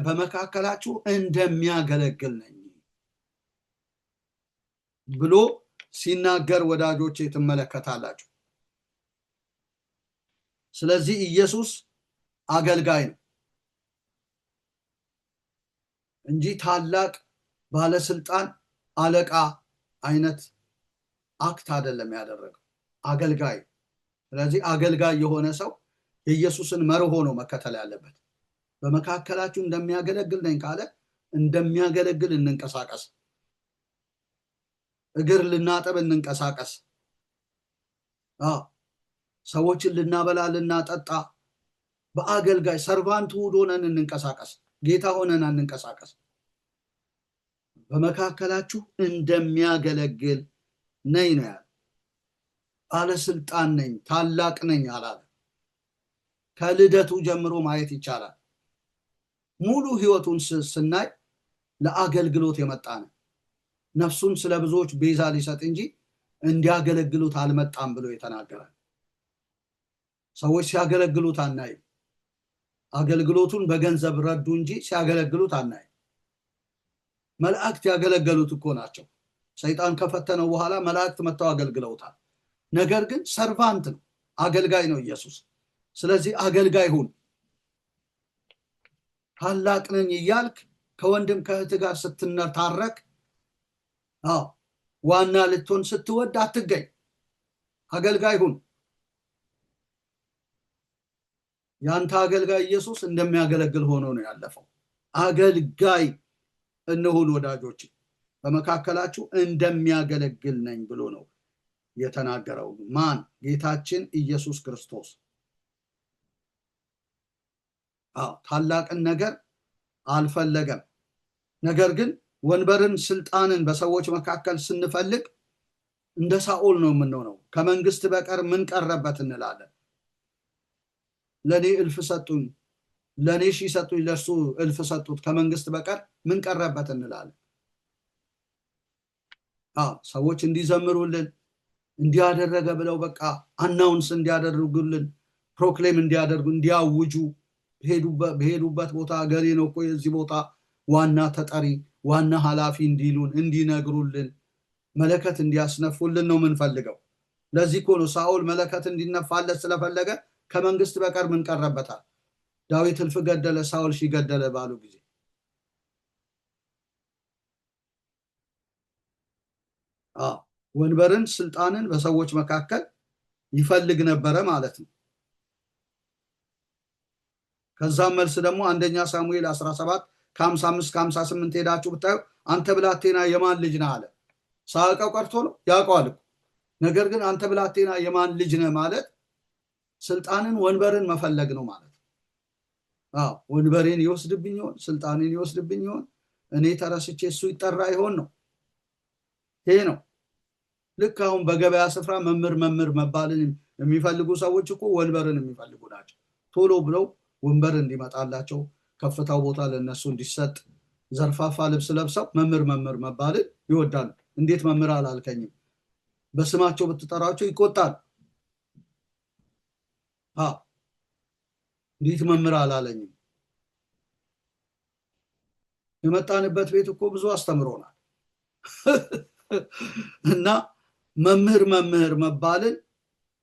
Speaker 1: በመካከላችሁ እንደሚያገለግል ነኝ ብሎ ሲናገር ወዳጆቼ ትመለከታላችሁ። ስለዚህ ኢየሱስ አገልጋይ ነው እንጂ ታላቅ ባለስልጣን አለቃ አይነት አክት አይደለም ያደረገው፣ አገልጋይ። ስለዚህ አገልጋይ የሆነ ሰው የኢየሱስን መርሆ ነው መከተል ያለበት። በመካከላችሁ እንደሚያገለግል ነኝ ካለ እንደሚያገለግል እንንቀሳቀስ። እግር ልናጠብ እንንቀሳቀስ። ሰዎችን ልናበላ ልናጠጣ በአገልጋይ ሰርቫንት ሁድ ሆነን እንንቀሳቀስ። ጌታ ሆነን እንንቀሳቀስ። በመካከላችሁ እንደሚያገለግል ነኝ ነው ያለ። ባለስልጣን ነኝ ታላቅ ነኝ አላለ። ከልደቱ ጀምሮ ማየት ይቻላል። ሙሉ ህይወቱን ስናይ ለአገልግሎት የመጣ ነው። ነፍሱን ስለ ብዙዎች ቤዛ ሊሰጥ እንጂ እንዲያገለግሉት አልመጣም ብሎ የተናገረ። ሰዎች ሲያገለግሉት አናይ። አገልግሎቱን በገንዘብ ረዱ እንጂ ሲያገለግሉት አናይ። መላእክት ያገለገሉት እኮ ናቸው። ሰይጣን ከፈተነው በኋላ መላእክት መጥተው አገልግለውታል። ነገር ግን ሰርቫንት ነው፣ አገልጋይ ነው ኢየሱስ። ስለዚህ አገልጋይ ሁን። ታላቅ ነኝ እያልክ ከወንድም ከእህት ጋር ስትነታረክ ዋና ልትሆን ስትወድ አትገኝ። አገልጋይ ሁን። ያንተ አገልጋይ ኢየሱስ እንደሚያገለግል ሆኖ ነው ያለፈው። አገልጋይ እንሁን ወዳጆች፣ በመካከላችሁ እንደሚያገለግል ነኝ ብሎ ነው የተናገረው። ማን? ጌታችን ኢየሱስ ክርስቶስ። ታላቅን ነገር አልፈለገም። ነገር ግን ወንበርን፣ ስልጣንን በሰዎች መካከል ስንፈልግ እንደ ሳኦል ነው የምንሆነው። ከመንግስት በቀር ምን ቀረበት እንላለን። ለኔ እልፍ ሰጡኝ፣ ለኔ ሺህ ሰጡኝ፣ ለሱ እልፍ ሰጡት፣ ከመንግስት በቀር ምን ቀረበት እንላለን። ሰዎች እንዲዘምሩልን እንዲያደረገ ብለው በቃ አናውንስ እንዲያደርጉልን፣ ፕሮክሌም እንዲያደርጉ፣ እንዲያውጁ በሄዱበት ቦታ ገሌ ነው እኮ የዚህ ቦታ ዋና ተጠሪ ዋና ኃላፊ እንዲሉን እንዲነግሩልን መለከት እንዲያስነፉልን ነው የምንፈልገው። ለዚህ እኮ ነው ሳኦል መለከት እንዲነፋለት ስለፈለገ ከመንግስት በቀር ምን ቀረበታል? ዳዊት እልፍ ገደለ፣ ሳኦል ሺህ ገደለ ባሉ ጊዜ ወንበርን ስልጣንን በሰዎች መካከል ይፈልግ ነበረ ማለት ነው። ከዛም መልስ ደግሞ አንደኛ ሳሙኤል 17 ከ55 ከ58 ሄዳችሁ ብታዩ አንተ ብላቴና የማን ልጅ ነህ አለ። ሳያውቀው ቀርቶ ነው? ያውቀዋል እኮ። ነገር ግን አንተ ብላቴና የማን ልጅ ነህ ማለት ስልጣንን ወንበርን መፈለግ ነው ማለት ነው። ወንበሬን ይወስድብኝ ይሆን? ስልጣኔን ይወስድብኝ ይሆን? እኔ ተረስቼ እሱ ይጠራ ይሆን ነው። ይሄ ነው። ልክ አሁን በገበያ ስፍራ መምህር መባልን የሚፈልጉ ሰዎች እኮ ወንበርን የሚፈልጉ ናቸው። ቶሎ ብለው ወንበር እንዲመጣላቸው፣ ከፍታው ቦታ ለነሱ እንዲሰጥ፣ ዘርፋፋ ልብስ ለብሰው መምህር መባልን ይወዳሉ። እንዴት መምህር አላልከኝም? በስማቸው ብትጠራቸው ይቆጣል። እንዴት መምህር አላለኝም? የመጣንበት ቤት እኮ ብዙ አስተምሮናል። እና መምህር መባልን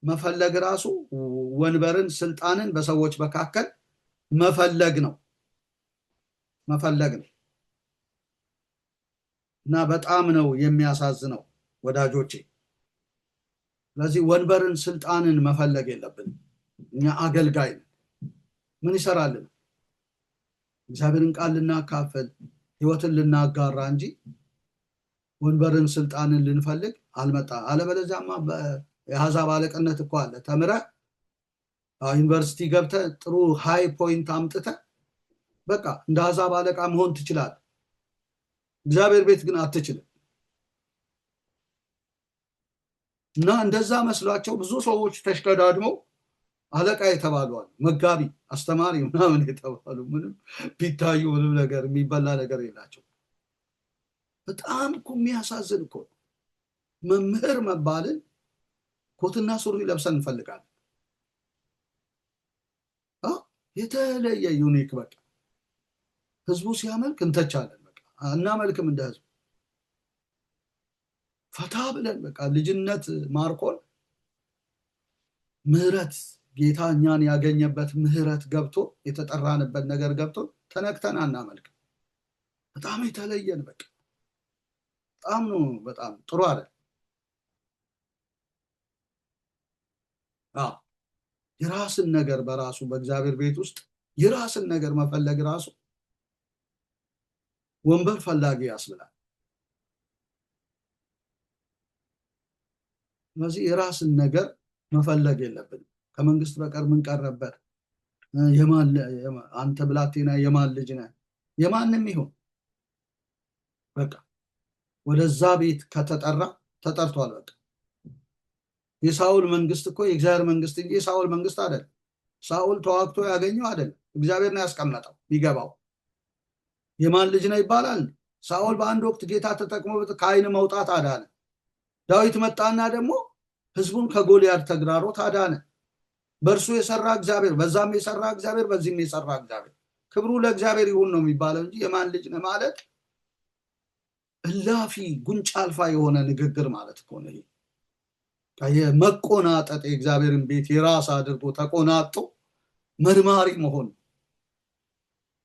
Speaker 1: መፈለግ ራሱ ወንበርን ስልጣንን በሰዎች መካከል መፈለግ ነው። እና በጣም ነው የሚያሳዝነው ወዳጆቼ። ስለዚህ ወንበርን ስልጣንን መፈለግ የለብንም። እኛ አገልጋይ ነን። ምን ይሰራልን? እግዚአብሔርን ቃል ልናካፍል፣ ህይወትን ልናጋራ እንጂ ወንበርን ስልጣንን ልንፈልግ አልመጣ። አለበለዚያማ የአሕዛብ አለቅነት እኮ አለ። ተምረህ ዩኒቨርሲቲ ገብተህ ጥሩ ሃይ ፖይንት አምጥተህ በቃ እንደ አሕዛብ አለቃ መሆን ትችላለህ። እግዚአብሔር ቤት ግን አትችልም። እና እንደዛ መስሏቸው ብዙ ሰዎች ተሽቀዳድመው አለቃ የተባሉ አሉ። መጋቢ፣ አስተማሪ ምናምን የተባሉ ምንም ቢታዩ ምንም ነገር የሚበላ ነገር የላቸው። በጣም እኮ የሚያሳዝን እኮ። መምህር መባልን ኮትና ሱሪ ለብሰን እንፈልጋለን። የተለየ ዩኒክ በቃ ህዝቡ ሲያመልክ እንተቻለን። በቃ እናመልክም እንደ ህዝቡ ፈታ ብለን በቃ ልጅነት ማርኮን ምህረት ጌታ እኛን ያገኘበት ምህረት ገብቶ የተጠራንበት ነገር ገብቶ ተነክተን አናመልክም። በጣም የተለየን በቃ በጣም ነው በጣም ጥሩ አለ። የራስን ነገር በራሱ በእግዚአብሔር ቤት ውስጥ የራስን ነገር መፈለግ ራሱ ወንበር ፈላጊ ያስብላል። ስለዚህ የራስን ነገር መፈለግ የለብንም። ከመንግስት በቀር ምን ቀረበት? አንተ ብላቴና የማን ልጅ ነህ? የማንም ይሁን በቃ ወደዛ ቤት ከተጠራ ተጠርቷል። በቃ የሳኦል መንግስት እኮ የእግዚአብሔር መንግስት እንጂ የሳኦል መንግስት አይደለም። ሳኦል ተዋግቶ ያገኘው አይደለም፣ እግዚአብሔር ነው ያስቀመጠው። ቢገባው የማን ልጅ ነው ይባላል? ሳኦል በአንድ ወቅት ጌታ ተጠቅሞበት ከዓይን መውጣት አዳነ። ዳዊት መጣና ደግሞ ህዝቡን ከጎልያድ ተግራሮት አዳነ። በእርሱ የሰራ እግዚአብሔር፣ በዛም የሰራ እግዚአብሔር፣ በዚህም የሰራ እግዚአብሔር፣ ክብሩ ለእግዚአብሔር ይሁን ነው የሚባለው እንጂ የማን ልጅ ነው ማለት እላፊ ጉንጭ አልፋ የሆነ ንግግር ማለት እኮ ነው። የመቆናጠጥ የእግዚአብሔርን ቤት የራስ አድርጎ ተቆናጦ መርማሪ መሆን።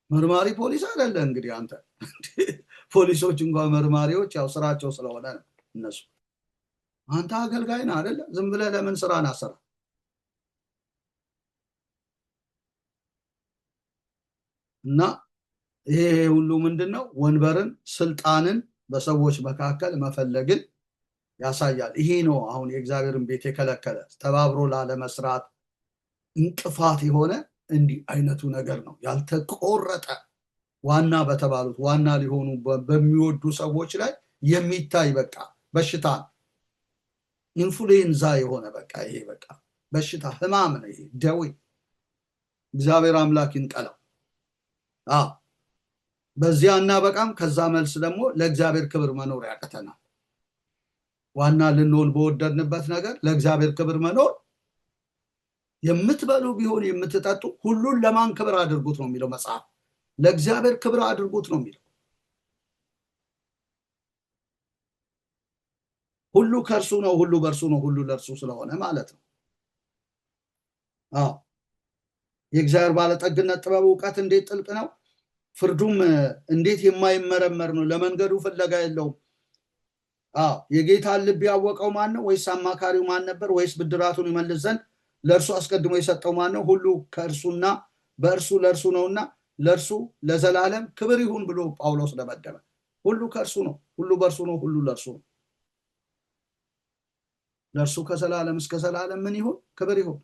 Speaker 1: መርማሪ ፖሊስ አይደለ እንግዲህ አንተ። ፖሊሶች እንኳን መርማሪዎች ያው ስራቸው ስለሆነ ነው እነሱ። አንተ አገልጋይ ነህ አይደለ? ዝም ብለህ ለምን ስራን አሰራ? እና ይሄ ሁሉ ምንድነው? ወንበርን ስልጣንን በሰዎች መካከል መፈለግን ያሳያል። ይሄ ነው አሁን የእግዚአብሔርን ቤት የከለከለ ተባብሮ ላለመስራት እንቅፋት የሆነ እንዲህ አይነቱ ነገር ነው። ያልተቆረጠ ዋና በተባሉት ዋና ሊሆኑ በሚወዱ ሰዎች ላይ የሚታይ በቃ በሽታ ኢንፍሉዌንዛ የሆነ በቃ ይሄ በቃ በሽታ ህማም ነው። ይሄ ደዌ እግዚአብሔር አምላክ ይንቀለው። በዚያና በቃም ከዛ መልስ ደግሞ ለእግዚአብሔር ክብር መኖር ያቀተናል። ዋና ልንሆን በወደድንበት ነገር ለእግዚአብሔር ክብር መኖር የምትበሉ ቢሆን የምትጠጡ ሁሉን ለማን ክብር አድርጉት ነው የሚለው መጽሐፍ። ለእግዚአብሔር ክብር አድርጉት ነው የሚለው። ሁሉ ከእርሱ ነው፣ ሁሉ በእርሱ ነው፣ ሁሉ ለእርሱ ስለሆነ ማለት ነው። የእግዚአብሔር ባለጠግነት ጥበብ እውቀት እንዴት ጥልቅ ነው፣ ፍርዱም እንዴት የማይመረመር ነው። ለመንገዱ ፍለጋ የለውም። የጌታን ልብ ያወቀው ማን ነው? ወይስ አማካሪው ማን ነበር? ወይስ ብድራቱን ይመልስ ዘንድ ለእርሱ አስቀድሞ የሰጠው ማን ነው? ሁሉ ከእርሱና በእርሱ ለእርሱ ነውና ለእርሱ ለዘላለም ክብር ይሁን ብሎ ጳውሎስ ደመደመ። ሁሉ ከእርሱ ነው፣ ሁሉ በእርሱ ነው፣ ሁሉ ለእርሱ ነው። ለእርሱ ከዘላለም እስከ ዘላለም ምን ይሁን? ክብር ይሁን።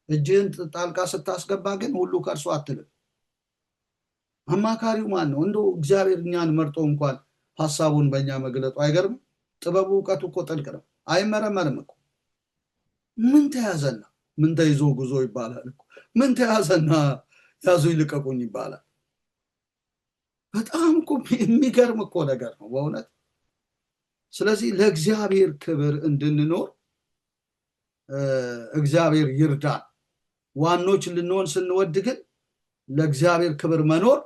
Speaker 1: እጅህን ጣልቃ ስታስገባ ግን ሁሉ ከእርሱ አትልም። አማካሪው ማን ነው? እንደው እግዚአብሔር እኛን መርጦ እንኳን ሐሳቡን በእኛ መግለጡ አይገርም? ጥበቡ እውቀቱ እኮ ጥልቅ ነው፣ አይመረመርም እኮ። ምን ተያዘና ምን ተይዞ ጉዞ ይባላል እኮ። ምን ተያዘና ያዙ ይልቀቁኝ ይባላል። በጣም እኮ የሚገርም እኮ ነገር ነው በእውነት። ስለዚህ ለእግዚአብሔር ክብር እንድንኖር እግዚአብሔር ይርዳን። ዋኖች ልንሆን ስንወድ ግን ለእግዚአብሔር ክብር መኖር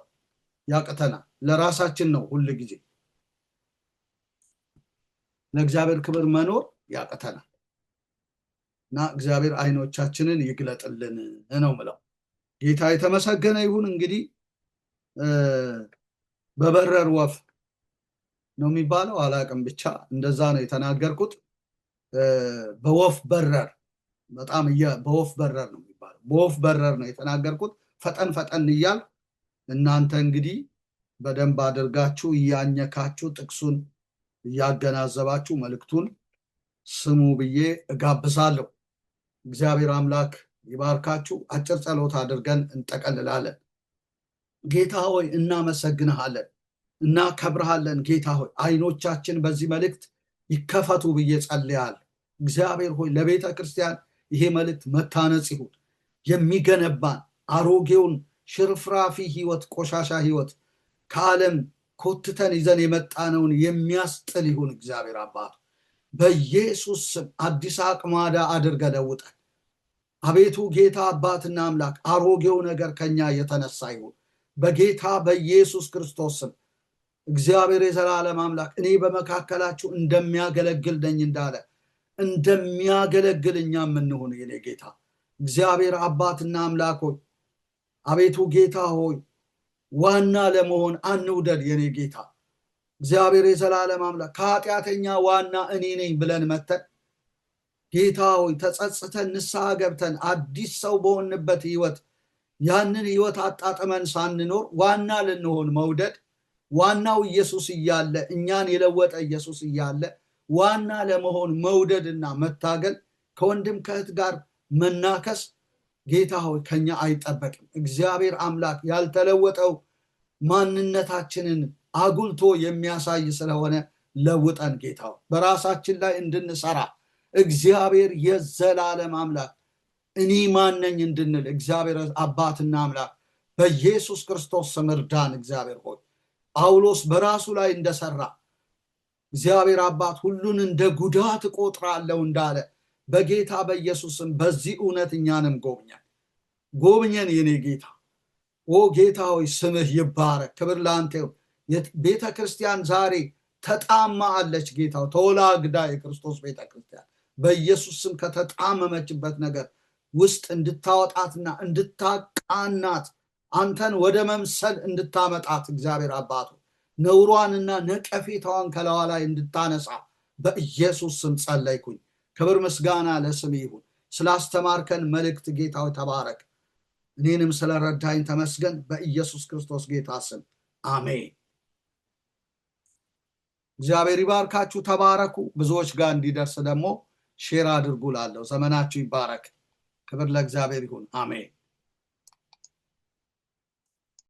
Speaker 1: ያቅተናል። ለራሳችን ነው ሁሉ ጊዜ ለእግዚአብሔር ክብር መኖር ያቅተናል። እና እግዚአብሔር አይኖቻችንን ይግለጥልን ነው ምለው። ጌታ የተመሰገነ ይሁን። እንግዲህ በበረር ወፍ ነው የሚባለው አላቅም፣ ብቻ እንደዛ ነው የተናገርኩት። በወፍ በረር በጣም በወፍ በረር ነው የሚባለው። በወፍ በረር ነው የተናገርኩት። ፈጠን ፈጠን እያል እናንተ እንግዲህ በደንብ አድርጋችሁ እያኘካችሁ ጥቅሱን እያገናዘባችሁ መልእክቱን ስሙ ብዬ እጋብዛለሁ። እግዚአብሔር አምላክ ይባርካችሁ። አጭር ጸሎት አድርገን እንጠቀልላለን። ጌታ ሆይ እናመሰግንሃለን፣ እናከብርሃለን። ጌታ ሆይ አይኖቻችን በዚህ መልእክት ይከፈቱ ብዬ ጸልያለሁ። እግዚአብሔር ሆይ ለቤተ ክርስቲያን ይሄ መልእክት መታነጽ ይሁን፣ የሚገነባን አሮጌውን ሽርፍራፊ ህይወት፣ ቆሻሻ ህይወት ከዓለም ኮትተን ይዘን የመጣነውን የሚያስጥል ይሁን። እግዚአብሔር አባት በኢየሱስ ስም አዲስ አቅማዳ አድርገ ለውጠን። አቤቱ ጌታ አባትና አምላክ አሮጌው ነገር ከኛ የተነሳ ይሁን በጌታ በኢየሱስ ክርስቶስ ስም። እግዚአብሔር የዘላለም አምላክ እኔ በመካከላችሁ እንደሚያገለግል ነኝ እንዳለ እንደሚያገለግል እኛም እንሁን። የኔ ጌታ እግዚአብሔር አባትና አምላክ ሆይ አቤቱ ጌታ ሆይ ዋና ለመሆን አንውደድ። የኔ ጌታ እግዚአብሔር የዘላለም አምላክ ከኃጢአተኛ ዋና እኔ ነኝ ብለን መተን ጌታ ሆይ ተጸጽተን ንስሐ ገብተን አዲስ ሰው በሆንበት ህይወት ያንን ህይወት አጣጥመን ሳንኖር ዋና ልንሆን መውደድ፣ ዋናው ኢየሱስ እያለ እኛን የለወጠ ኢየሱስ እያለ ዋና ለመሆን መውደድና መታገል፣ ከወንድም ከእህት ጋር መናከስ ጌታ ሆይ ከኛ አይጠበቅም። እግዚአብሔር አምላክ ያልተለወጠው ማንነታችንን አጉልቶ የሚያሳይ ስለሆነ ለውጠን ጌታ ሆይ በራሳችን ላይ እንድንሰራ እግዚአብሔር የዘላለም አምላክ እኔ ማነኝ እንድንል እግዚአብሔር አባትና አምላክ በኢየሱስ ክርስቶስ ስም እርዳን። እግዚአብሔር ሆይ ጳውሎስ በራሱ ላይ እንደሰራ እግዚአብሔር አባት ሁሉን እንደ ጉዳት ቆጥራለሁ እንዳለ በጌታ በኢየሱስም በዚህ እውነት እኛንም ጎብኘን የኔ ጌታ። ኦ ጌታ ሆይ ስምህ ይባረክ፣ ክብር ለአንተ ይሁን። ቤተ ክርስቲያን ዛሬ ተጣማ አለች ጌታ ተወላግዳ የክርስቶስ ቤተ ክርስቲያን በኢየሱስ ስም ከተጣመመችበት ነገር ውስጥ እንድታወጣትና እንድታቃናት አንተን ወደ መምሰል እንድታመጣት እግዚአብሔር አባቱ ነውሯንና ነቀፌታዋን ከላዋ ላይ እንድታነሳ በኢየሱስ ስም ጸለይኩኝ። ክብር ምስጋና ለስም ይሁን። ስላስተማርከን መልእክት ጌታው ተባረክ። እኔንም ስለረዳኝ ተመስገን። በኢየሱስ ክርስቶስ ጌታ ስም አሜን። እግዚአብሔር ይባርካችሁ። ተባረኩ። ብዙዎች ጋር እንዲደርስ ደግሞ ሼር አድርጉ። ላለው ዘመናችሁ ይባረክ። ክብር ለእግዚአብሔር ይሁን። አሜን።